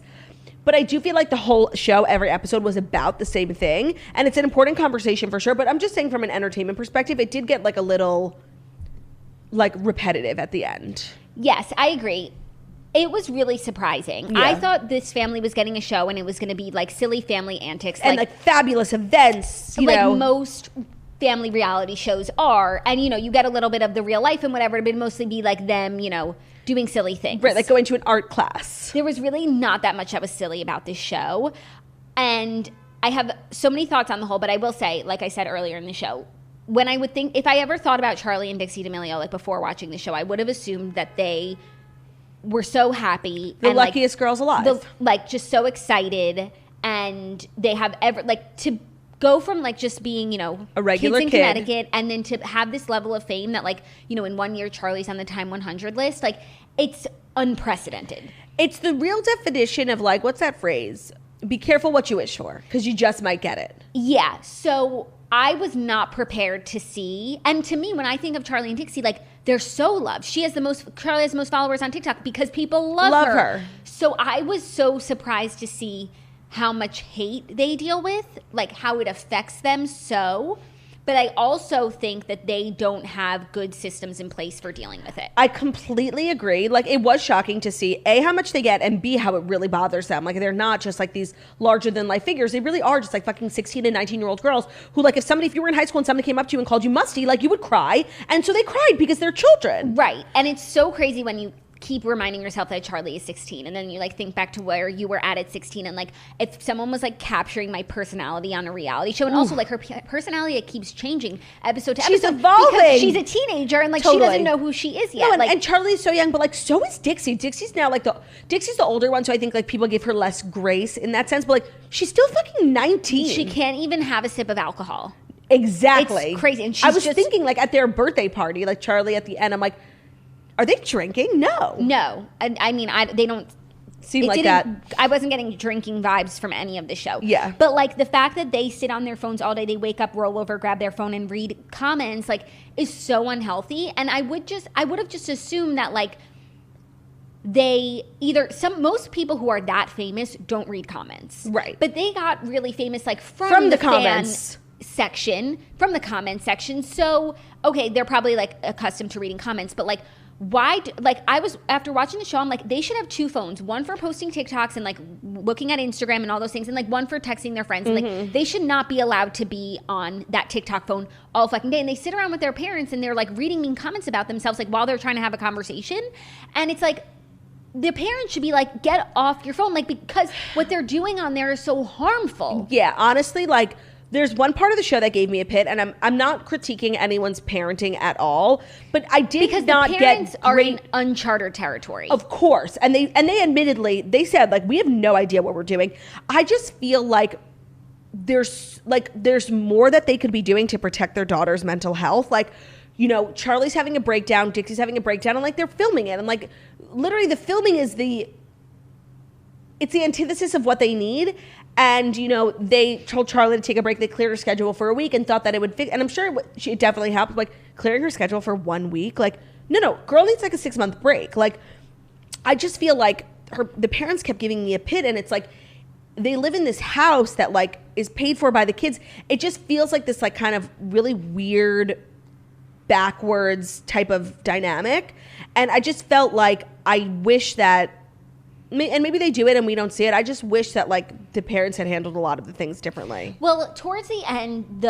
But I do feel like the whole show, every episode was about the same thing. And it's an important conversation for sure. But I'm just saying from an entertainment perspective, it did get like a little like repetitive at the end. Yes, I agree. It was really surprising. Yeah. I thought this family was getting a show and it was going to be like silly family antics. And like fabulous events, you know. Like most family reality shows are. And, you know, you get a little bit of the real life and whatever, but it'd mostly be like them, you know, doing silly things. Right, like going to an art class. There was really not that much that was silly about this show. And I have so many thoughts on the whole, but I will say, like I said earlier in the show, when I would think, if I ever thought about Charlie and Dixie D'Amelio, like before watching the show, I would have assumed that they were so happy. The luckiest girls alive. Like just so excited, and they have to go from like just being, you know, a regular kids in kid. Connecticut, and then to have this level of fame that, like, you know, in 1 year Charlie's on the Time 100 list. Like, it's unprecedented. It's the real definition of like, what's that phrase? Be careful what you wish for, because you just might get it. Yeah. So I was not prepared to see. And to me, when I think of Charlie and Dixie, like, they're so loved. Charlie has the most followers on TikTok because people love her. So I was so surprised to see how much hate they deal with, like how it affects them so. But I also think that they don't have good systems in place for dealing with it. I completely agree. Like, it was shocking to see, A, how much they get, and B, how it really bothers them. Like, they're not just like these larger than life figures. They really are just like fucking 16 and 19-year-old girls who, like, if you were in high school and somebody came up to you and called you musty, like, you would cry. And so they cried because they're children. Right. And it's so crazy when you keep reminding yourself that Charlie is 16, and then you like think back to where you were at 16, and like if someone was like capturing my personality on a reality show, and also like her personality, it keeps changing episode to she's episode evolving because she's a teenager and like totally. She doesn't know who she is yet. No, and Charlie's so young, but like so is Dixie. Dixie's now like Dixie's the older one, so I think like people give her less grace in that sense, but like she's still fucking 19. She can't even have a sip of alcohol. Exactly. It's crazy. And I was thinking like at their birthday party, like Charlie at the end, I'm like, are they drinking? No. And I mean, they don't seem like that. I wasn't getting drinking vibes from any of the show. Yeah. But like the fact that they sit on their phones all day, they wake up, roll over, grab their phone and read comments, like, is so unhealthy. And I would have just assumed that like most people who are that famous don't read comments. Right. But they got really famous like from the comments section, from the comment section. So, okay, they're probably like accustomed to reading comments, but like, why, after watching the show, I'm like, they should have 2 phones, one for posting TikToks and like looking at Instagram and all those things, and like one for texting their friends. Mm-hmm. And like, they should not be allowed to be on that TikTok phone all fucking day. And they sit around with their parents and they're like reading mean comments about themselves, like while they're trying to have a conversation. And it's like, the parents should be like, get off your phone, like, because what they're doing on there is so harmful. Yeah, honestly, like, there's one part of the show that gave me a pit, and I'm not critiquing anyone's parenting at all, but I did because not the parents get are great, in uncharted territory. Of course, and they admittedly they said like we have no idea what we're doing. I just feel like there's more that they could be doing to protect their daughter's mental health. Like, you know, Charlie's having a breakdown, Dixie's having a breakdown, and like they're filming it, and like literally the filming is it's the antithesis of what they need. And, you know, they told Charlie to take a break. They cleared her schedule for a week and thought that it would fix. And I'm sure it definitely helped, like, clearing her schedule for 1 week. Like, no, girl needs, like, a 6-month break. Like, I just feel like the parents kept giving me a pit. And it's like, they live in this house that, like, is paid for by the kids. It just feels like this, like, kind of really weird, backwards type of dynamic. And I just felt like I wish that, and maybe they do it and we don't see it. I just wish that like the parents had handled a lot of the things differently. Well, towards the end,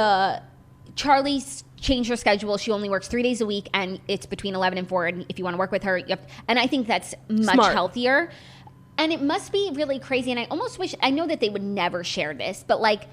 Charlie's changed her schedule. She only works 3 days a week, and it's between 11 and 4. And if you want to work with her, and I think that's much Smart. healthier. And it must be really crazy. And I almost wish, I know that they would never share this, but like,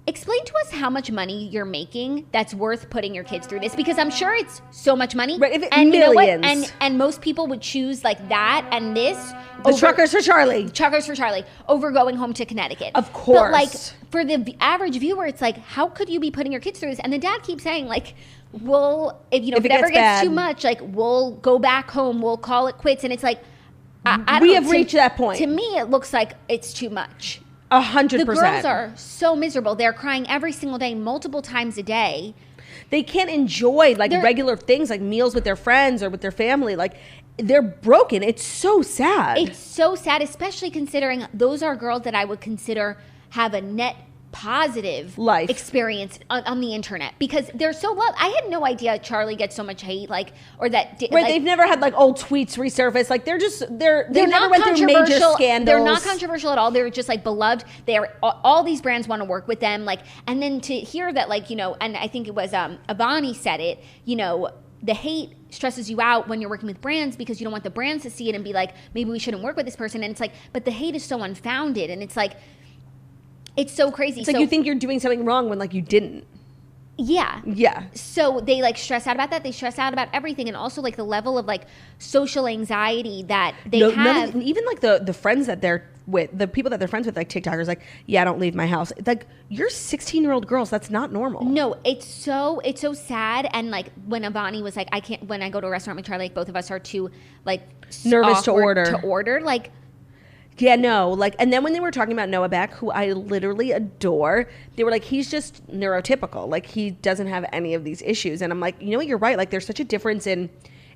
explain to us how much money you're making that's worth putting your kids through this, because I'm sure it's so much money. Right, if it, and millions. You know what? And most people would choose like that and this. The Truckers for Charlie. Truckers for Charlie over going home to Connecticut. Of course. But like for the average viewer, it's like, how could you be putting your kids through this? And the dad keeps saying like, well, if it ever gets too much, like we'll go back home, we'll call it quits. And it's like, we have reached that point. To me, it looks like it's too much. 100%. The girls are so miserable. They're crying every single day, multiple times a day. They can't enjoy like regular things like meals with their friends or with their family. Like they're broken. It's so sad. It's so sad, especially considering those are girls that I would consider have a net positive life experience on the internet, because they're so loved. I had no idea Charlie gets so much hate, like, or that right. Like, they've never had like old tweets resurface. Like they never went through major scandals. They're not controversial at all. They're just like beloved. They are, all these brands want to work with them. Like, and then to hear that, like, you know, and I think it was Avani said it, you know, the hate stresses you out when you're working with brands because you don't want the brands to see it and be like, maybe we shouldn't work with this person. And it's like, but the hate is so unfounded, and it's like, it's so crazy. It's like you think you're doing something wrong when like you didn't. Yeah. Yeah. So they like stress out about that. They stress out about everything. And also like the level of like social anxiety that they have. Even like the friends that they're with, the people that they're friends with, like TikTokers, like, yeah, I don't leave my house. It's like, you're 16-year-old girls. That's not normal. No, it's so sad. And like when Avani was like, when I go to a restaurant with Charlie, like both of us are too like nervous to order. Like, yeah, no, like, and then when they were talking about Noah Beck, who I literally adore, they were like, he's just neurotypical. Like, he doesn't have any of these issues. And I'm like, you know what, you're right. Like, there's such a difference in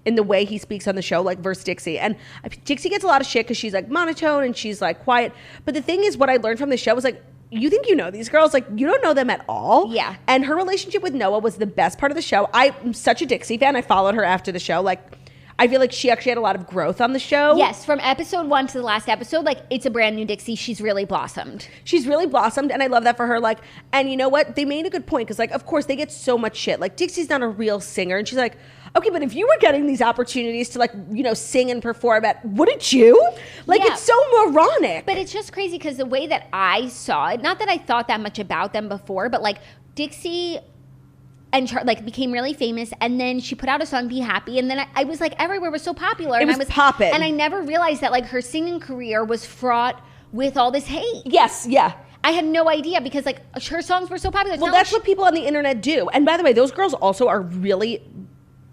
the way he speaks on the show, like, versus Dixie. And Dixie gets a lot of shit because she's, like, monotone and she's, like, quiet. But the thing is, what I learned from the show was, like, you think you know these girls, like, you don't know them at all. Yeah. And her relationship with Noah was the best part of the show. I'm such a Dixie fan. I followed her after the show, like, I feel like she actually had a lot of growth on the show. Yes, from episode 1 to the last episode, like, it's a brand new Dixie. She's really blossomed. And I love that for her. Like, and you know what? They made a good point because, like, of course, they get so much shit. Like, Dixie's not a real singer. And she's like, okay, but if you were getting these opportunities to, like, you know, sing and perform at, wouldn't you? Like, yeah. It's so moronic. But it's just crazy because the way that I saw it, not that I thought that much about them before, but, like, Dixie and like became really famous, and then she put out a song, "Be Happy," and then I was like, everywhere was so popular, and I was popping, and I never realized that like her singing career was fraught with all this hate. Yes, yeah. I had no idea because like her songs were so popular. Well, that's what people on the internet do. And by the way, those girls also are really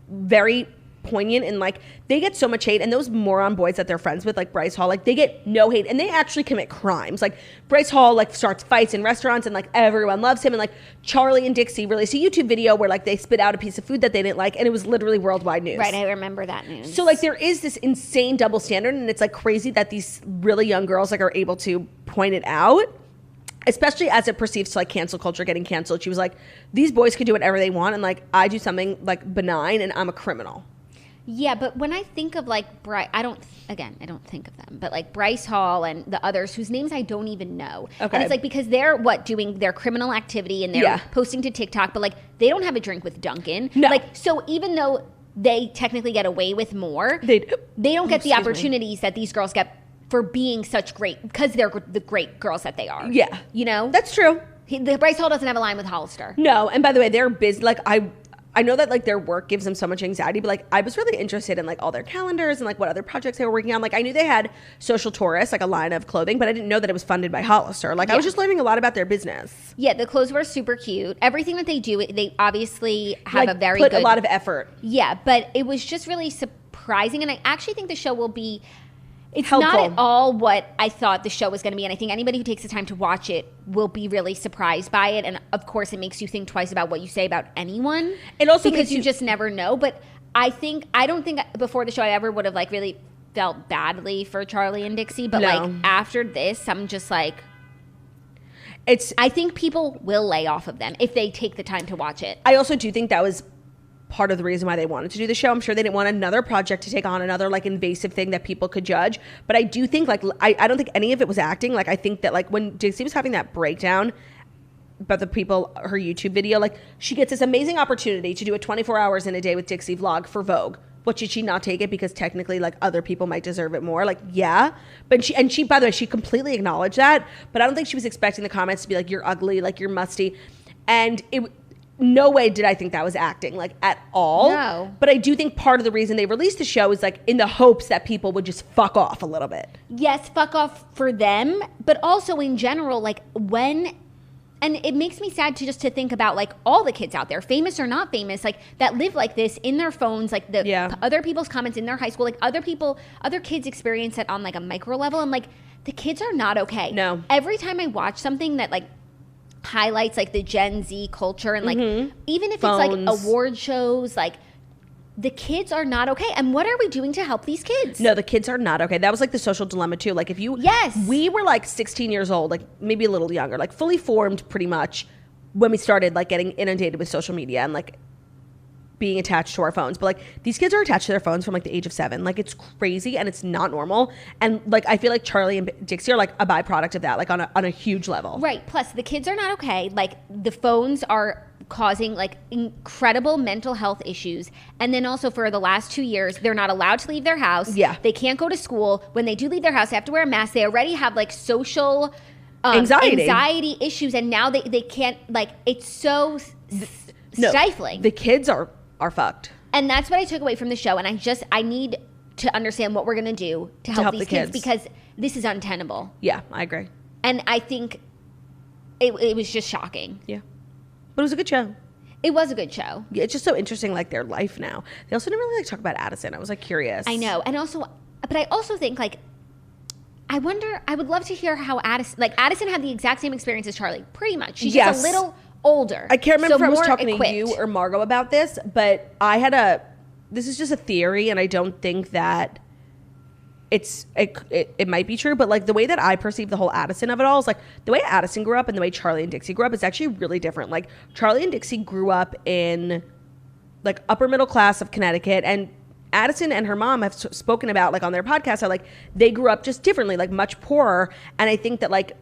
very poignant, and like they get so much hate, and those moron boys that they're friends with, like Bryce Hall, like they get no hate, and they actually commit crimes. Like Bryce Hall like starts fights in restaurants, and like everyone loves him. And like Charlie and Dixie released a YouTube video where like they spit out a piece of food that they didn't like, and it was literally worldwide news. Right, I remember that news. So like there is this insane double standard, and it's like crazy that these really young girls like are able to point it out, especially as it perceives to like cancel culture getting canceled. She was like, these boys can do whatever they want, and like I do something like benign and I'm a criminal. Yeah, but when I think of like I don't think of them, but like Bryce Hall and the others whose names I don't even know. Okay. And it's like because they're doing their criminal activity and they're posting to TikTok, but like they don't have a drink with Duncan. No. Like so even though they technically get away with more, they don't get the opportunities that these girls get for being such great, because they're the great girls that they are. Yeah. You know? That's true. Bryce Hall doesn't have a line with Hollister. No, and by the way, they're busy. Like, I know that, like, their work gives them so much anxiety, but, like, I was really interested in, like, all their calendars and, like, what other projects they were working on. Like, I knew they had Social Tourist, like, a line of clothing, but I didn't know that it was funded by Hollister. Like, I was just learning a lot about their business. Yeah, the clothes were super cute. Everything that they do, they obviously have like, a very put good... a lot of effort. Yeah, but it was just really surprising, and I actually think the show will be... It's helpful. not at all what I thought the show was going to be, and I think anybody who takes the time to watch it will be really surprised by it. And of course, it makes you think twice about what you say about anyone. It also because you just never know. But I don't think before the show I ever would have like really felt badly for Charlie and Dixie. But like after this, I'm just like, I think people will lay off of them if they take the time to watch it. I also do think that was part of the reason why they wanted to do the show. I'm sure they didn't want another project to take on another like invasive thing that people could judge. But I do think like I don't think any of it was acting. Like I think that like when Dixie was having that breakdown about the people, her YouTube video, like she gets this amazing opportunity to do a 24 hours in a day with Dixie vlog for Vogue. What, should she not take it because technically like other people might deserve it more? Like, yeah. But she by the way, she completely acknowledged that, but I don't think she was expecting the comments to be like, you're ugly, like you're musty. And no way did I think that was acting, like, at all. No. But I do think part of the reason they released the show is, like, in the hopes that people would just fuck off a little bit. Yes, fuck off for them, but also in general, like, and it makes me sad to think about, like, all the kids out there, famous or not famous, like, that live like this in their phones, like, other people's comments in their high school, like, other kids experience it on, like, a micro level, and, like, the kids are not okay. No. Every time I watch something that, like, highlights like the Gen Z culture and like even if Phones. it's like award shows, like the kids are not okay. And what are we doing to help these kids? No, the kids are not okay. That was like the social dilemma too. Like if you, we were like 16 years old, like maybe a little younger, like fully formed pretty much when we started like getting inundated with social media and like being attached to our phones. But like these kids are attached to their phones from like the age of 7. Like it's crazy and it's not normal. And like I feel like Charlie and Dixie are like a byproduct of that, like on a huge level. Right. Plus the kids are not okay. Like the phones are causing like incredible mental health issues. And then also for the last 2 years, they're not allowed to leave their house. Yeah. They can't go to school. When they do leave their house, they have to wear a mask. They already have like social anxiety issues. And now they can't, like, it's so stifling. The kids are fucked. And that's what I took away from the show. And I need to understand what we're going to do to help these kids because this is untenable. Yeah, I agree. And I think it was just shocking. Yeah. But it was a good show. It was a good show. Yeah, it's just so interesting, like, their life now. They also didn't really, like, talk about Addison. I was, like, curious. I know. And also, but I also think, like, I would love to hear how Addison had the exact same experience as Charlie, pretty much. She's just a little older. I can't remember if I was talking equipped. to you or Margot about this, but this is just a theory, and I don't think that it might be true, but like the way that I perceive the whole Addison of it all is like the way Addison grew up and the way Charlie and Dixie grew up is actually really different. Like Charlie and Dixie grew up in like upper middle class of Connecticut, and Addison and her mom have spoken about like on their podcast how like they grew up just differently, like much poorer. And I think that like,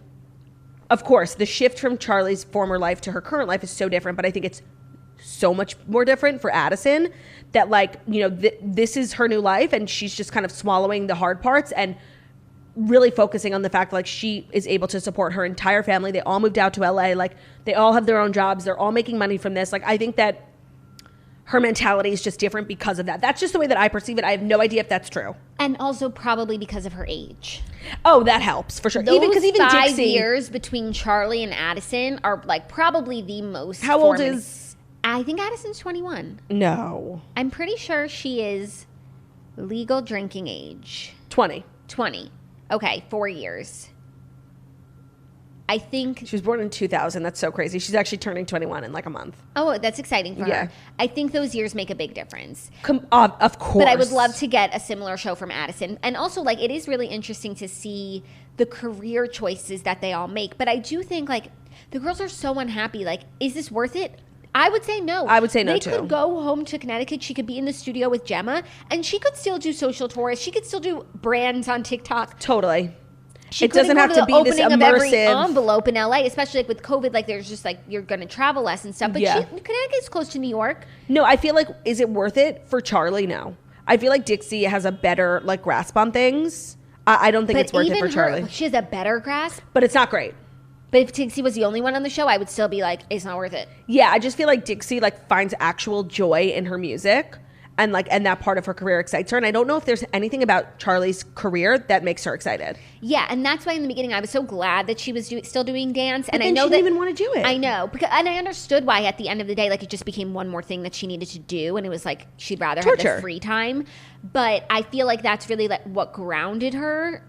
of course, the shift from Charlie's former life to her current life is so different, but I think it's so much more different for Addison that like, you know, this is her new life and she's just kind of swallowing the hard parts and really focusing on the fact like she is able to support her entire family. They all moved out to LA. Like they all have their own jobs. They're all making money from this. Like I think that her mentality is just different because of that. That's just the way that I perceive it. I have no idea if that's true. And also probably because of her age. Oh, that helps for sure. Those even 5 Dixie, years between Charlie and Addison are like probably the most. How old is? I think Addison's 21. No. I'm pretty sure she is legal drinking age. 20. 20. Okay, 4 years. I think... She was born in 2000. That's so crazy. She's actually turning 21 in like a month. Oh, that's exciting for her. I think those years make a big difference. Of course. But I would love to get a similar show from Addison. And also, like, it is really interesting to see the career choices that they all make. But I do think, like, the girls are so unhappy. Like, is this worth it? I would say no. I would say no, too. They could go home to Connecticut. She could be in the studio with Gemma. And she could still do social tours. She could still do brands on TikTok. Totally. It doesn't have to be this immersive. Of every envelope in LA, especially like with COVID, like there's just like you're going to travel less and stuff. But Connecticut's close to New York. No, I feel like, is it worth it for Charlie? No. I feel like Dixie has a better like grasp on things. I don't think it's worth it for Charlie. She has a better grasp. But it's not great. But if Dixie was the only one on the show, I would still be like, it's not worth it. Yeah, I just feel like Dixie like finds actual joy in her music, and that part of her career excites her. And I don't know if there's anything about Charli's career that makes her excited. Yeah, and that's why in the beginning I was so glad that she was still doing dance. And I know she didn't even want to do it. I know, and I understood why at the end of the day, like it just became one more thing that she needed to do, and it was like she'd rather have the free time. But I feel like that's really like what grounded her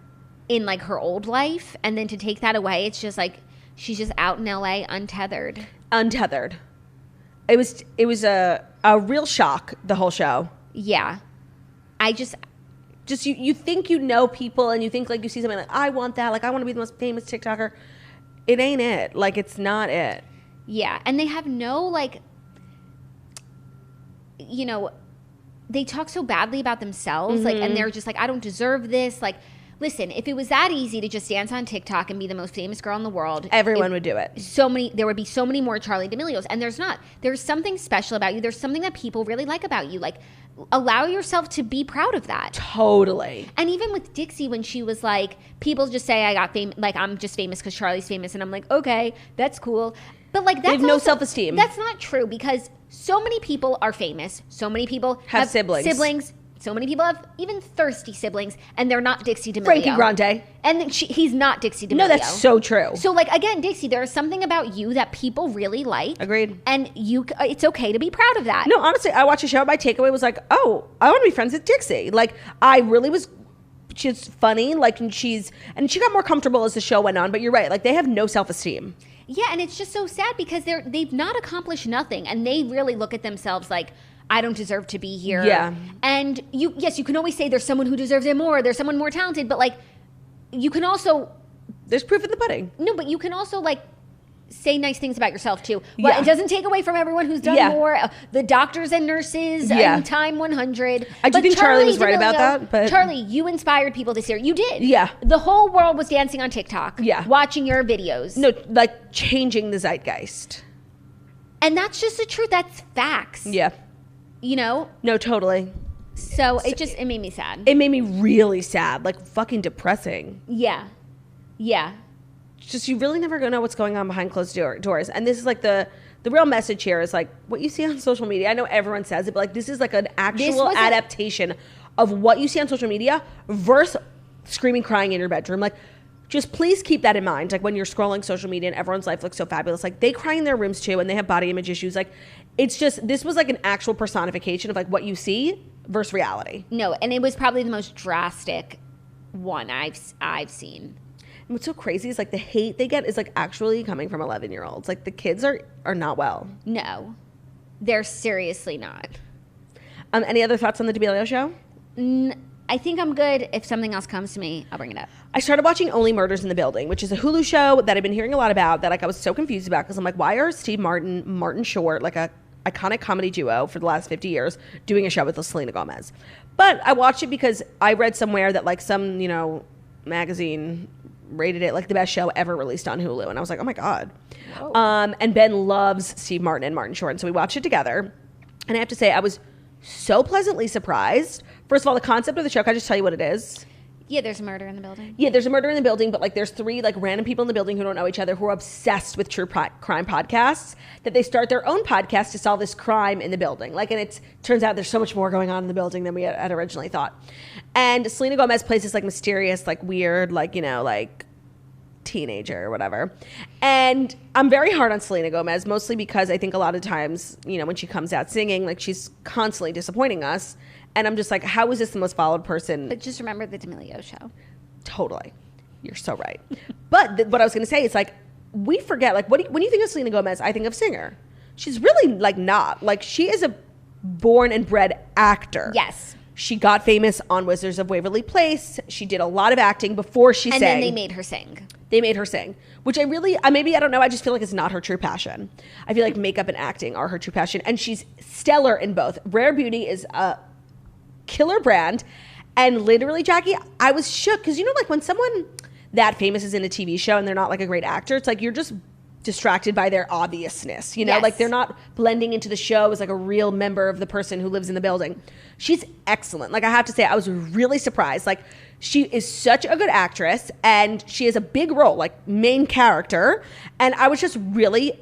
in like her old life, and then to take that away, it's just like she's just out in LA untethered. It was a real shock, the whole show. Yeah. I just you think you know people, and you think like you see something like, I want that, like I want to be the most famous TikToker. It ain't it. Like it's not it. Yeah. And they have no like, you know, they talk so badly about themselves, like, and they're just like, I don't deserve this. Like, listen, if it was that easy to just dance on TikTok and be the most famous girl in the world, everyone would do it. There would be so many more Charli D'Amelios, and there's not. There's something special about you. There's something that people really like about you. Like, allow yourself to be proud of that. Totally. And even with Dixie, when she was like, people just say I got famous, like I'm just famous because Charli's famous, and I'm like, okay, that's cool. But like they have no self-esteem. That's not true, because so many people are famous. So many people have siblings. So many people have even thirsty siblings, and they're not Dixie D'Amelio. Frankie Grande. And he's not Dixie D'Amelio. No, that's so true. So, like, again, Dixie, there is something about you that people really like. Agreed. And it's okay to be proud of that. No, honestly, I watched a show. My takeaway was like, oh, I want to be friends with Dixie. Like, I really was. She's funny. Like, and she got more comfortable as the show went on. But you're right. Like, they have no self-esteem. Yeah, and it's just so sad because they've not accomplished nothing, and they really look at themselves like, I don't deserve to be here. Yeah. And you can always say there's someone who deserves it more, there's someone more talented, but like you can also there's proof in the pudding. No, but you can also like say nice things about yourself too. Yeah. Well, it doesn't take away from everyone who's done more. The doctors and nurses in Time 100. I do think Charli was right about that. But Charli, you inspired people this year. You did. Yeah. The whole world was dancing on TikTok. Yeah. Watching your videos. No, like changing the zeitgeist. And that's just the truth. That's facts. Yeah. You know? No, totally. So it made me sad. It made me really sad, like fucking depressing. Yeah. Yeah. Just you really never gonna know what's going on behind closed doors. And this is like the real message here is like what you see on social media. I know everyone says it, but like this is like an actual adaptation of what you see on social media versus screaming, crying in your bedroom. Like, just please keep that in mind. Like when you're scrolling social media and everyone's life looks so fabulous, like they cry in their rooms too, and they have body image issues. Like it's just, this was like an actual personification of like what you see versus reality. No, and it was probably the most drastic one I've seen. And what's so crazy is like the hate they get is like actually coming from 11-year-olds. Like the kids are not well. No, they're seriously not. Any other thoughts on the D'Amelio show? I think I'm good. If something else comes to me, I'll bring it up. I started watching Only Murders in the Building, which is a Hulu show that I've been hearing a lot about that like I was so confused about because I'm like, why are Steve Martin, Martin Short, like a iconic comedy duo for the last 50 years doing a show with Selena Gomez? But I watched it because I read somewhere that like some, you know, magazine rated it like the best show ever released on Hulu. And I was like, oh my God. And Ben loves Steve Martin and Martin Short. And so we watched it together. And I have to say, I was so pleasantly surprised. First of all, the concept of the show, can I just tell you what it is? Yeah, there's a murder in the building. Yeah, there's a murder in the building, but like there's 3 like random people in the building who don't know each other who are obsessed with true crime podcasts, that they start their own podcast to solve this crime in the building. Like, and it turns out there's so much more going on in the building than we had originally thought. And Selena Gomez plays this like mysterious, like weird, like, you know, like teenager or whatever. And I'm very hard on Selena Gomez, mostly because I think a lot of times, you know, when she comes out singing, like she's constantly disappointing us. And I'm just like, how is this the most followed person? But just remember the D'Amelio show. Totally. You're so right. But what I was going to say is like, we forget, like, when you think of Selena Gomez, I think of singer. She's really like not. Like she is a born and bred actor. Yes. She got famous on Wizards of Waverly Place. She did a lot of acting before she sang. And then they made her sing. They made her sing, which I don't know. I just feel like it's not her true passion. I feel like makeup and acting are her true passion. And she's stellar in both. Rare Beauty is a killer brand. And literally, Jackie, I was shook. Because, you know, like when someone that famous is in a TV show and they're not like a great actor, it's like you're just distracted by their obviousness. You know, yes. Like they're not blending into the show as like a real member of the person who lives in the building. She's excellent. Like I have to say, I was really surprised. Like She is such a good actress, and she has a big role, like main character. And I was just really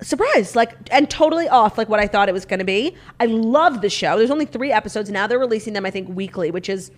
surprised, like, and totally off like what I thought it was going to be. I love the show. There's only 3 episodes now. They're releasing them, I think, weekly, which is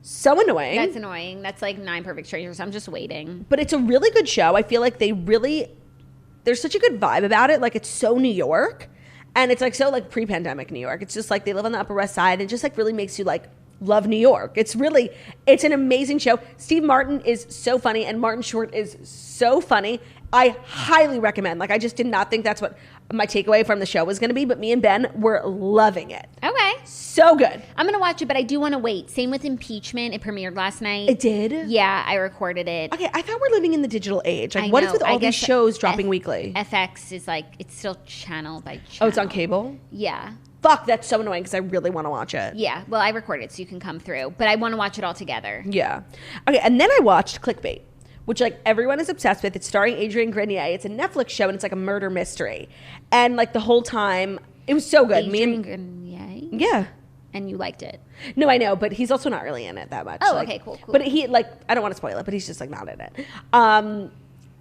so annoying. That's annoying. That's like 9 Perfect Strangers. I'm just waiting. But it's a really good show. I feel like there's such a good vibe about it. Like, it's so New York, and it's like so like pre-pandemic New York. It's just like they live on the Upper West Side. It just like really makes you like love New York. It's an amazing show. Steve Martin is so funny, and Martin Short is so funny. I highly recommend. Like, I just did not think that's what my takeaway from the show was going to be, but me and Ben were loving it. Okay. So good. I'm going to watch it, but I do want to wait. Same with Impeachment. It premiered last night. It did? Yeah, I recorded it. Okay, I thought we're living in the digital age. Like, I what is know. with all I these guess shows dropping weekly? FX is like, it's still channel by channel. Oh, it's on cable? Yeah. Fuck, that's so annoying because I really want to watch it. Yeah. Well, I recorded it so you can come through, but I want to watch it all together. Yeah. Okay, and then I watched Clickbait, which like everyone is obsessed with. It's starring Adrian Grenier. It's a Netflix show, and it's like a murder mystery. And like the whole time, it was so good. Adrian Grenier? Yeah. And you liked it? No, I know, but he's also not really in it that much. Oh, like, okay, cool. But he like, I don't want to spoil it, but he's just like not in it.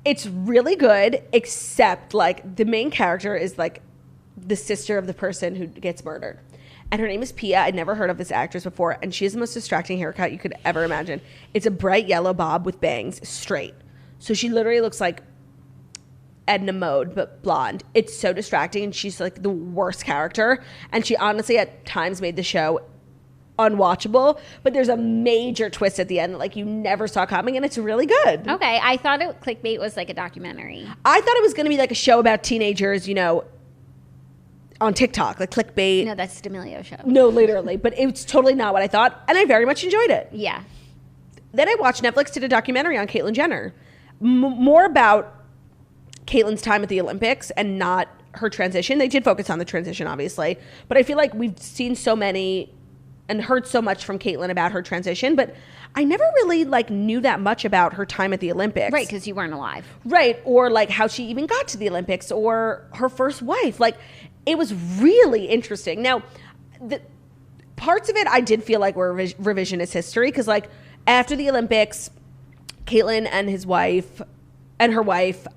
It's really good, except like the main character is like the sister of the person who gets murdered. And her name is Pia. I'd never heard of this actress before. And she has the most distracting haircut you could ever imagine. It's a bright yellow bob with bangs, straight. So she literally looks like Edna Mode, but blonde. It's so distracting. And she's like the worst character. And she honestly at times made the show unwatchable. But there's a major twist at the end that like you never saw coming. And it's really good. Okay. I thought Clickbait was like a documentary. I thought it was going to be like a show about teenagers, you know, on TikTok, like Clickbait. No, that's D'Amelio show. No, literally. But it's totally not what I thought. And I very much enjoyed it. Yeah. Then I watched Netflix did a documentary on Caitlyn Jenner. More about Caitlyn's time at the Olympics and not her transition. They did focus on the transition, obviously. But I feel like we've seen so many and heard so much from Caitlyn about her transition. But I never really like knew that much about her time at the Olympics. Right, because you weren't alive. Right. Or like how she even got to the Olympics or her first wife. Like, it was really interesting. Now, the parts of it I did feel like were revisionist history because, like, after the Olympics, Caitlyn and her wife,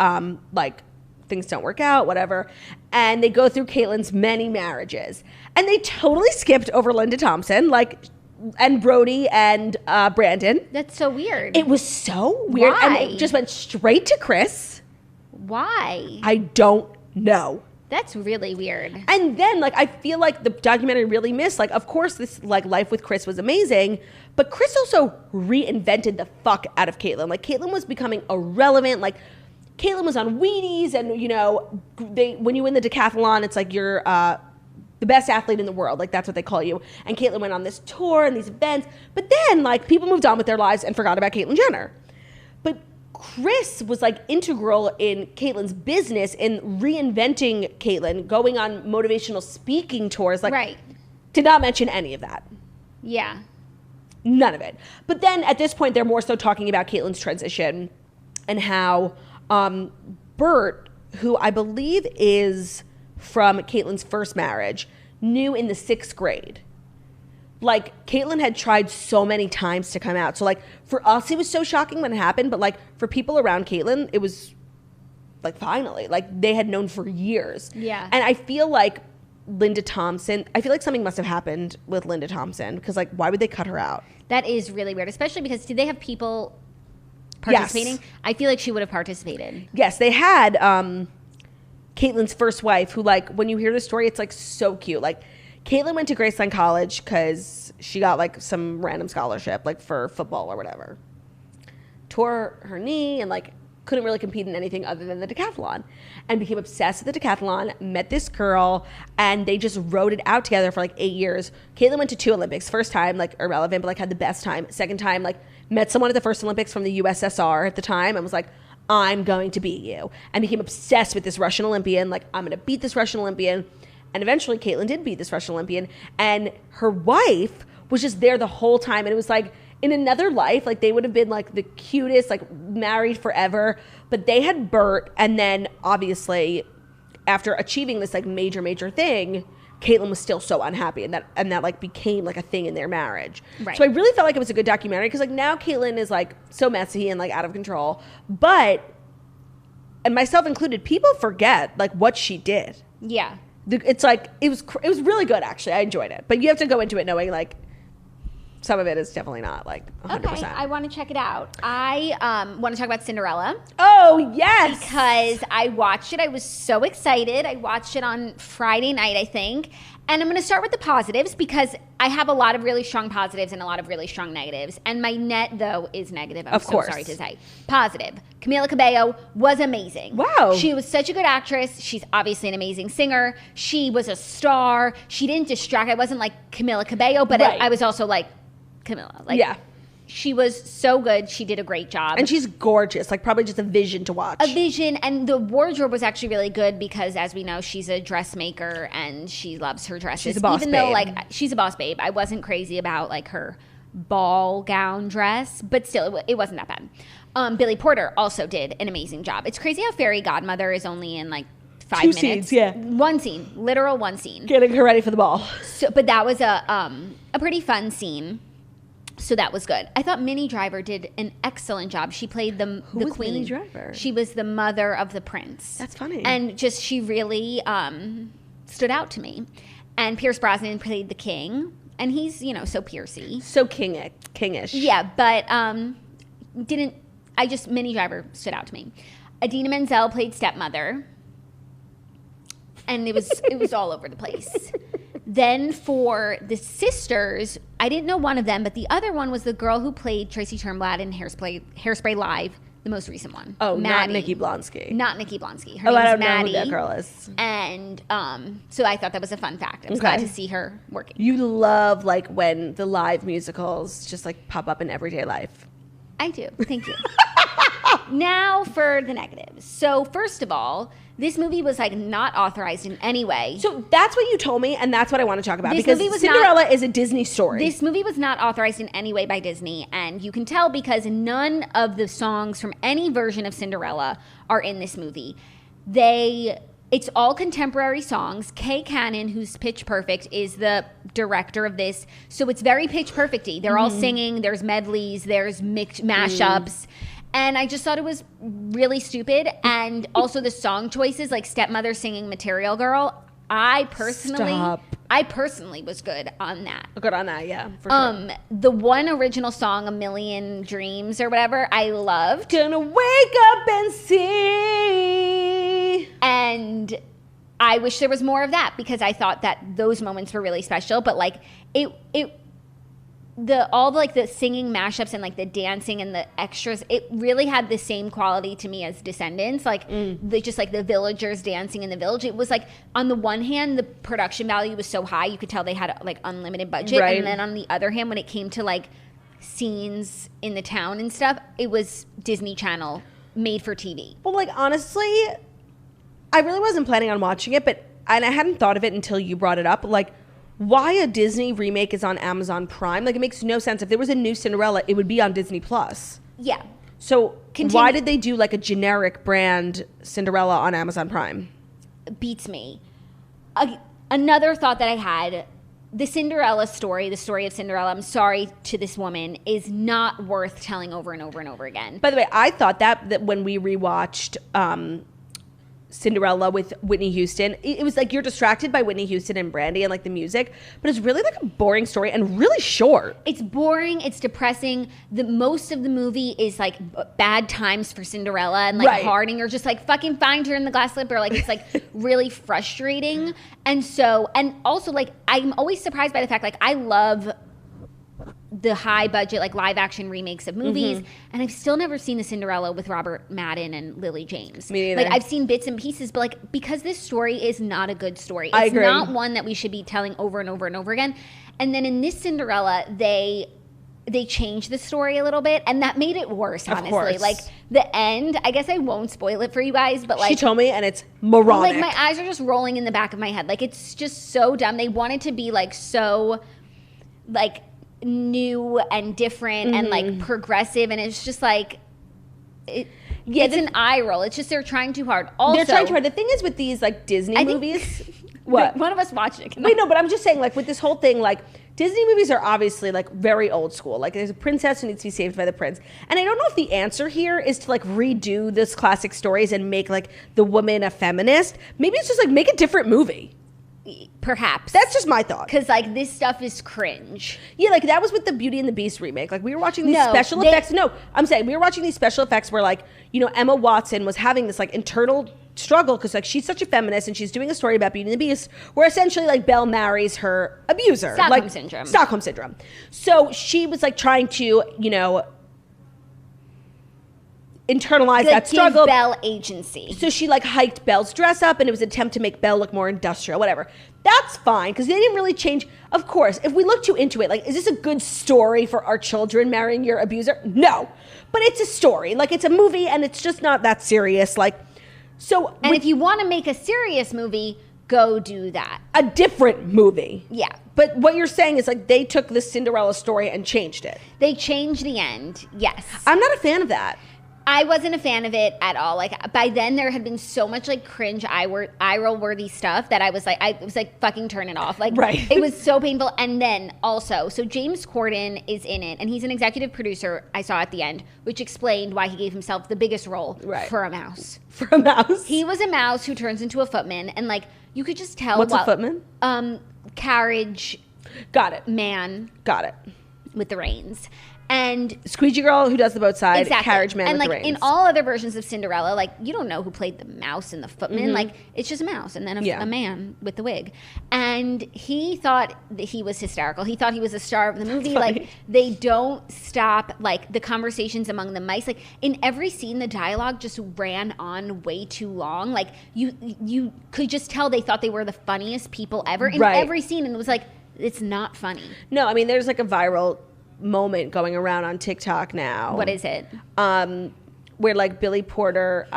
like, things don't work out, whatever. And they go through Caitlyn's many marriages. And they totally skipped over Linda Thompson, like, and Brody and Brandon. That's so weird. It was so weird. Why? And it just went straight to Chris. Why? I don't know. That's really weird. And then, like, I feel like the documentary really missed, like, of course, this, like, life with Chris was amazing, but Chris also reinvented the fuck out of Caitlyn. Like, Caitlyn was becoming irrelevant. Like, Caitlyn was on Wheaties, and, you know, when you win the decathlon, it's like you're the best athlete in the world. Like, that's what they call you. And Caitlyn went on this tour and these events. But then, like, people moved on with their lives and forgot about Caitlyn Jenner. But Chris was like integral in Caitlyn's business in reinventing Caitlyn, going on motivational speaking tours. Like, right. Did not mention any of that. Yeah. None of it. But then at this point, they're more so talking about Caitlyn's transition and how Bert, who I believe is from Caitlyn's first marriage, knew in the 6th grade. Like, Caitlyn had tried so many times to come out. So, like, for us, it was so shocking when it happened. But, like, for people around Caitlyn, it was, like, finally. Like, they had known for years. Yeah. And I feel like Linda Thompson, I feel like something must have happened with Linda Thompson. Because, like, why would they cut her out? That is really weird. Especially because, did they have people participating? Yes. I feel like she would have participated. Yes, they had Caitlyn's first wife, who, like, when you hear the story, it's, like, so cute. Like, Caitlyn went to Graceland College because she got, like, some random scholarship, like, for football or whatever. Tore her knee and, like, couldn't really compete in anything other than the decathlon. And became obsessed with the decathlon, met this girl, and they just rode it out together for, like, 8 years. Caitlyn went to 2 Olympics. First time, like, irrelevant, but, like, had the best time. Second time, like, met someone at the first Olympics from the USSR at the time and was like, I'm going to beat you. And became obsessed with this Russian Olympian. Like, I'm going to beat this Russian Olympian. And eventually Caitlyn did beat this Russian Olympian. And her wife was just there the whole time. And it was like, in another life, like, they would have been like the cutest, like, married forever. But they had Bert. And then obviously after achieving this like major thing, Caitlyn was still so unhappy, and that like became like a thing in their marriage. Right. So I really felt like it was a good documentary because like now Caitlyn is like so messy and like out of control, but, and myself included, people forget like what she did. Yeah. It's like it was really good actually. I enjoyed it, but you have to go into it knowing like some of it is definitely not like 100%. Okay, I want to check it out. I want to talk about Cinderella. Oh, yes. Because I watched it. I was so excited. I watched it on Friday night, I think. And I'm going to start with the positives because I have a lot of really strong positives and a lot of really strong negatives. And my net, though, is negative. I'm so sorry to say. Positive. Camila Cabello was amazing. Wow. She was such a good actress. She's obviously an amazing singer. She was a star. She didn't distract. I wasn't like Camila Cabello, but right. I was also like, Camila. Like, yeah. She was so good. She did a great job. And she's gorgeous. Like, probably just a vision to watch. A vision. And the wardrobe was actually really good because, as we know, she's a dressmaker and she loves her dresses. She's a boss Even babe. though, like, she's a boss babe. I wasn't crazy about, like, her ball gown dress. But still, it wasn't that bad. Billy Porter also did an amazing job. It's crazy how Fairy Godmother is only in, like, 5 minutes. 2 scenes, yeah. One scene. Literal one scene. Getting her ready for the ball. So, but that was a pretty fun scene. So that was good. I thought Minnie Driver did an excellent job. She played the was queen. Minnie Driver? She was the mother of the prince. That's funny. And just she really stood out to me. And Pierce Brosnan played the king, and he's so Piercy, so kingish. Yeah, but Minnie Driver stood out to me. Idina Menzel played stepmother, and it was all over the place. Then for the sisters, I didn't know one of them, but the other one was the girl who played Tracy Turnblad in Hairspray Live, the most recent one. Oh, Maddie. not Nikki Blonsky. Not Nikki Blonsky. Her I name's don't Maddie. know who that girl is. And so I thought that was a fun fact. I was glad to see her working. You love like when the live musicals just like pop up in everyday life. I do. Thank you. Now for the negatives. So first of all, this movie was like not authorized in any way. So that's what you told me, and that's what I want to talk about. This because movie was Cinderella is a Disney story. This movie was not authorized in any way by Disney, and you can tell because none of the songs from any version of Cinderella are in this movie. It's all contemporary songs. Kay Cannon, who's Pitch Perfect, is the director of this. So it's very Pitch Perfect-y. They're all singing. There's medleys. There's mixed mashups. And I just thought it was really stupid. And also the song choices, like Stepmother singing Material Girl. I personally was good on that. Good on that, yeah, for sure. The one original song, A Million Dreams or whatever, I loved. Gonna wake up and see. And I wish there was more of that because I thought that those moments were really special. But like all the singing mashups and like the dancing and the extras, it really had the same quality to me as Descendants. Like just like the villagers dancing in the village. It was like on the one hand, the production value was so high, you could tell they had like unlimited budget. Right. And then on the other hand, when it came to like scenes in the town and stuff, it was Disney Channel made for TV. Well, like honestly, I really wasn't planning on watching it, and I hadn't thought of it until you brought it up. Like, why a Disney remake is on Amazon Prime? Like, it makes no sense. If there was a new Cinderella, it would be on Disney Plus. Yeah. So why did they do like a generic brand Cinderella on Amazon Prime? Beats me. Another thought that I had, the Cinderella story, the story of Cinderella, I'm sorry to this woman, is not worth telling over and over and over again. By the way, I thought that when we rewatched Cinderella with Whitney Houston, it was like you're distracted by Whitney Houston and Brandy and like the music, but it's really like a boring story and really short. It's boring, it's depressing. Most of the movie is like bad times for Cinderella and like Harding, or just like fucking find her in the glass slipper. Like it's like really frustrating. And also like I'm always surprised by the fact, like I love the high budget like live action remakes of movies, and I've still never seen the Cinderella with Robert Madden and Lily James. Me neither. Like I've seen bits and pieces, but like because this story is not a good story, I it's agree. not one that we should be telling over and over and over again. And then in this Cinderella, they changed the story a little bit, and that made it worse, honestly. Of course. Like the end, I guess I won't spoil it for you guys, but like she told me, and it's moronic. Like my eyes are just rolling in the back of my head. Like it's just so dumb. They wanted to be like so like new and different and like progressive, and it's just like it's an eye roll. It's just they're trying too hard. Also, they're trying too hard. The thing is with these like Disney movies, What? One of us watched it. Wait, no, but I'm just saying, like, with this whole thing, like, Disney movies are obviously, like, very old school. Like, there's a princess who needs to be saved by the prince. And I don't know if the answer here is to, like, redo this classic stories and make, like, the woman a feminist. Maybe it's just, like, make a different movie. Perhaps. That's just my thought. Because, like, this stuff is cringe. Yeah, like, that was with the Beauty and the Beast remake. Like, we were watching these special effects. No, I'm saying we were watching these special effects where, like, you know, Emma Watson was having this, like, internal struggle because, like, she's such a feminist and she's doing a story about Beauty and the Beast where essentially, like, Belle marries her abuser. Stockholm Syndrome. So she was, like, trying to, you know, internalize that struggle. Give Belle agency. So she, like, hiked Belle's dress up and it was an attempt to make Belle look more industrial, whatever. That's fine because they didn't really change. Of course, if we look too into it, like, is this a good story for our children marrying your abuser? No. But it's a story. Like, it's a movie and it's just not that serious. Like, so. And if you want to make a serious movie, go do that. A different movie. Yeah. But what you're saying is, like, they took the Cinderella story and changed it. They changed the end. Yes. I'm not a fan of that. I wasn't a fan of it at all. Like, by then there had been so much, like, cringe eye roll worthy stuff that I was like fucking turn it off. Like, right. It was so painful. And then also, so James Corden is in it and he's an executive producer I saw at the end, which explained why he gave himself the biggest role for a mouse. For a mouse? He was a mouse who turns into a footman and, like, you could just tell. What's a footman? Carriage. Got it. Man. Got it. With the reins. And squeegee girl who does the boat side, exactly. carriage man and with like the reins. in all other versions of Cinderella, like, you don't know who played the mouse and the footman. Mm-hmm. Like, it's just a mouse and then a man with the wig. And he thought that he was hysterical. He thought he was the star of the movie. Like, they don't stop, like, the conversations among the mice. Like, in every scene, the dialogue just ran on way too long. Like, you could just tell they thought they were the funniest people ever in every scene, and it was like, it's not funny. No, I mean, there's like a viral moment going around on TikTok now. What is it? Where, like, Billy Porter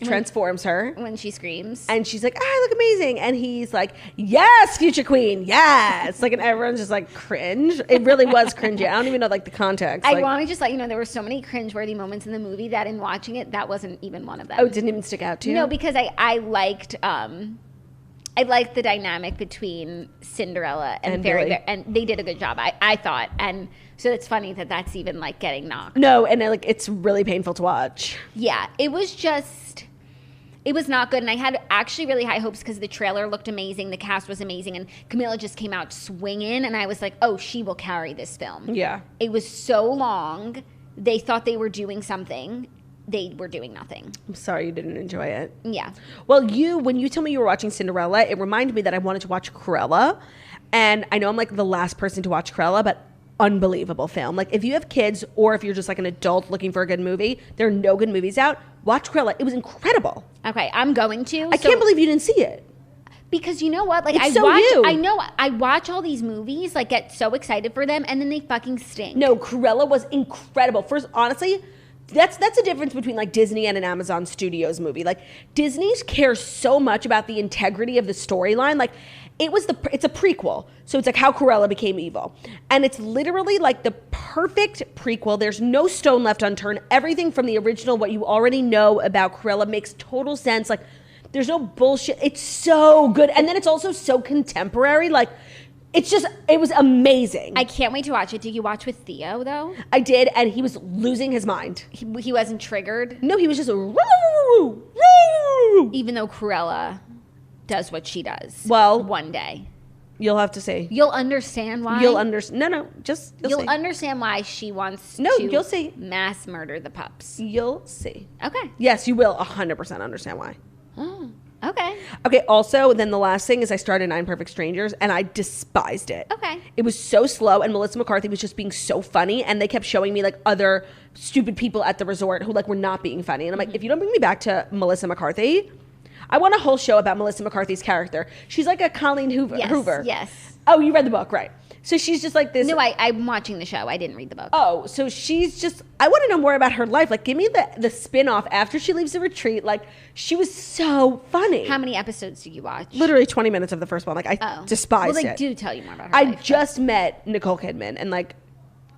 transforms her when she screams, and she's like, "I look amazing," and he's like, "Yes, future queen, yes!" Like, and everyone's just like cringe. It really was cringy. I don't even know, like, the context. I want to just let you know there were so many cringeworthy moments in the movie that in watching it, that wasn't even one of them. Oh, it didn't even stick out to you? No, because I liked the dynamic between Cinderella and Fairy Bear, and they did a good job, I thought. And so it's funny that that's even, like, getting knocked. No, and, like, it's really painful to watch. Yeah, it was not good. And I had actually really high hopes because the trailer looked amazing, the cast was amazing, and Camilla just came out swinging, and I was like, oh, she will carry this film. Yeah. It was so long. They thought they were doing something. They were doing nothing. I'm sorry you didn't enjoy it. Yeah. Well, when you told me you were watching Cinderella, it reminded me that I wanted to watch Cruella. And I know I'm, like, the last person to watch Cruella, but unbelievable film. Like, if you have kids or if you're just, like, an adult looking for a good movie, there are no good movies out. Watch Cruella. It was incredible. Okay, I'm going to. I can't believe you didn't see it. Because you know what? Like, I watch all these movies, like, get so excited for them, and then they fucking stink. No, Cruella was incredible. First, honestly, that's a difference between, like, Disney and an Amazon Studios movie. Like, Disney cares so much about the integrity of the storyline. Like, it's a prequel. So it's like how Cruella became evil. And it's literally, like, the perfect prequel. There's no stone left unturned. Everything from the original, what you already know about Cruella, makes total sense. Like, there's no bullshit. It's so good. And then it's also so contemporary. Like, it was amazing. I can't wait to watch it. Did you watch with Theo, though? I did, and he was losing his mind. He wasn't triggered? No, he was just even though Cruella does what she does. Well, one day. You'll have to see. You'll understand why. You'll understand why she wants you'll see. Mass murder the pups. You'll see. Okay. Yes, you will 100% understand why. Oh. Okay. Okay, also, then the last thing is I started 9 Perfect Strangers, and I despised it. Okay. It was so slow, and Melissa McCarthy was just being so funny, and they kept showing me, like, other stupid people at the resort who, like, were not being funny. And I'm like, if you don't bring me back to Melissa McCarthy, I want a whole show about Melissa McCarthy's character. She's like a Colleen Hoover. Yes. Oh, you read the book, right. So she's just like this. No, I'm watching the show. I didn't read the book. Oh, so she's just, I want to know more about her life. Like, give me the spin-off after she leaves the retreat. Like, she was so funny. How many episodes did you watch? Literally 20 minutes of the first one. Like, I despised it. Well, they do tell you more about her I life. just met Nicole Kidman, and, like,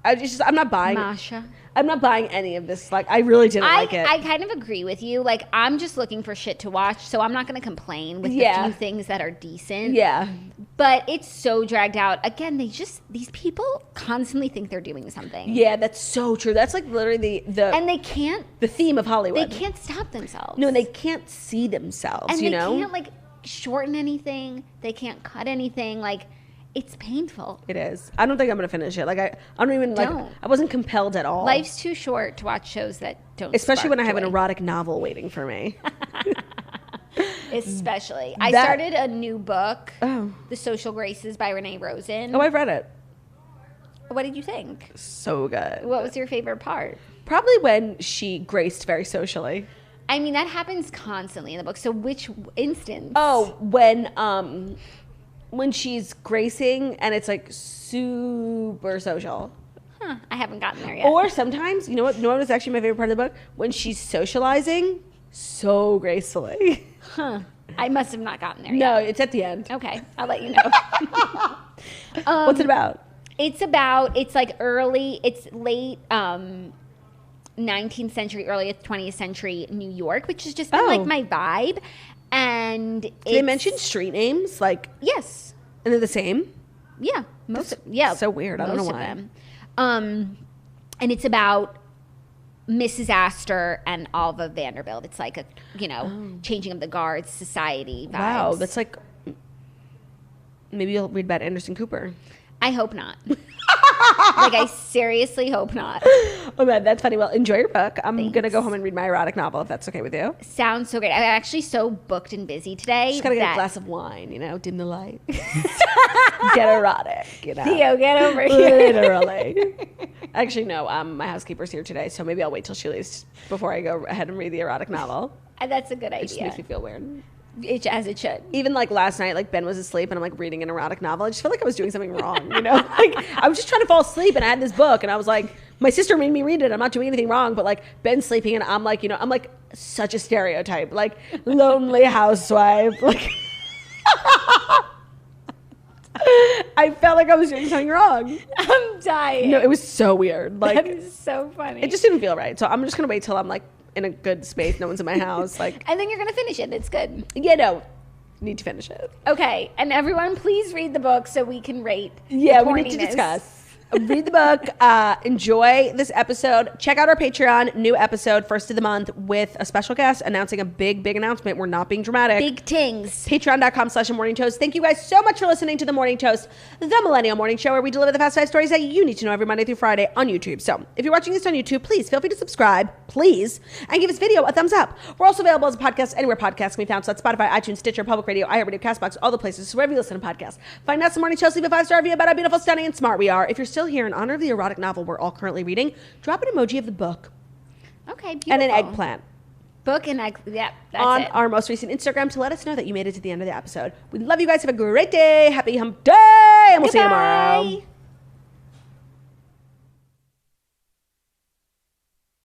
I'm not buying. Masha. I'm not buying any of this. Like, I really didn't like it. I kind of agree with you. Like, I'm just looking for shit to watch, so I'm not going to complain with the few things that are decent. Yeah. But it's so dragged out. Again, these people constantly think they're doing something. Yeah, that's so true. That's like literally and they can't. The theme of Hollywood. They can't stop themselves. No, they can't see themselves. And you they know, can't like shorten anything. They can't cut anything. Like, it's painful. It is. I don't think I'm gonna finish it. Like I don't even like. Don't. I wasn't compelled at all. Life's too short to watch shows that don't. Especially when I have joy. an erotic novel waiting for me. Especially, I started a new book, Oh. The Social Graces by Renee Rosen. Oh, I've read it. What did you think? So good. What was your favorite part? Probably when she graced very socially. I mean, that happens constantly in the book. So which instance? Oh, when she's gracing and it's like super social. Huh, I haven't gotten there yet. Or sometimes, you know what was actually my favorite part of the book? When she's socializing so gracefully. Huh. I must have not gotten there No, yet. it's at the end. Okay, I'll let you know. What's it about? It's late 19th century, early 20th century New York, which has just been like my vibe. And Do they mention street names? Like, yes. and they're the same? Yeah. That's yeah. so weird. I don't know most of why. them. And it's about Mrs. Astor and Alva Vanderbilt. It's like a, changing of the guards society vibes. Wow, that's like, maybe you'll read about Anderson Cooper. I hope not. Like, I seriously hope not. Oh man, that's funny. Well, enjoy your book. I'm Thanks. gonna go home and read my erotic novel if that's okay with you. Sounds so great. I'm actually so booked and busy today. Just gotta get a glass of wine, dim the light. Get erotic, Theo, get over here. Literally. Actually, no, my housekeeper's here today, so maybe I'll wait till she leaves before I go ahead and read the erotic novel. That's a good It just idea. makes me feel weird. As it should. Even like last night, like Ben was asleep and I'm like reading an erotic novel. I just felt like I was doing something wrong, Like I was just trying to fall asleep and I had this book and I was like, my sister made me read it. I'm not doing anything wrong, but like Ben's sleeping and I'm like, I'm like such a stereotype, like lonely housewife. Like I felt like I was doing something wrong. I'm dying. No, it was so weird. Like That is so funny. it just didn't feel right. So I'm just gonna wait till I'm like in a good space. No one's in my house. Like, and then you're gonna finish it. It's good. Need to finish it. Okay, and everyone, please read the book so we can rate. Yeah, the we need to porniness. discuss. Read the book. Enjoy this episode. Check out our Patreon. New episode, first of the month, with a special guest announcing a big, big announcement. We're not being dramatic. Big tings. Patreon.com/Morning Toast. Thank you guys so much for listening to The Morning Toast, the Millennial Morning Show, where we deliver the fast 5 stories that you need to know every Monday through Friday on YouTube. So if you're watching this on YouTube, please feel free to subscribe, please, and give this video a thumbs up. We're also available as a podcast anywhere podcasts can be found. So that's Spotify, iTunes, Stitcher, Public Radio, iHeartRadio, CastBox, all the places. So wherever you listen to podcasts. Find us The Morning Toast. Leave a 5-star review about how beautiful, stunning, and smart we are. If you're still here in honor of the erotic novel we're all currently reading, drop an emoji of the book Okay, beautiful. and an eggplant Book and egg. Yeah, that's on it. our most recent Instagram to let us know that you made it to the end of the episode. We love you guys. Have a great day. Happy hump day. And we'll see you tomorrow.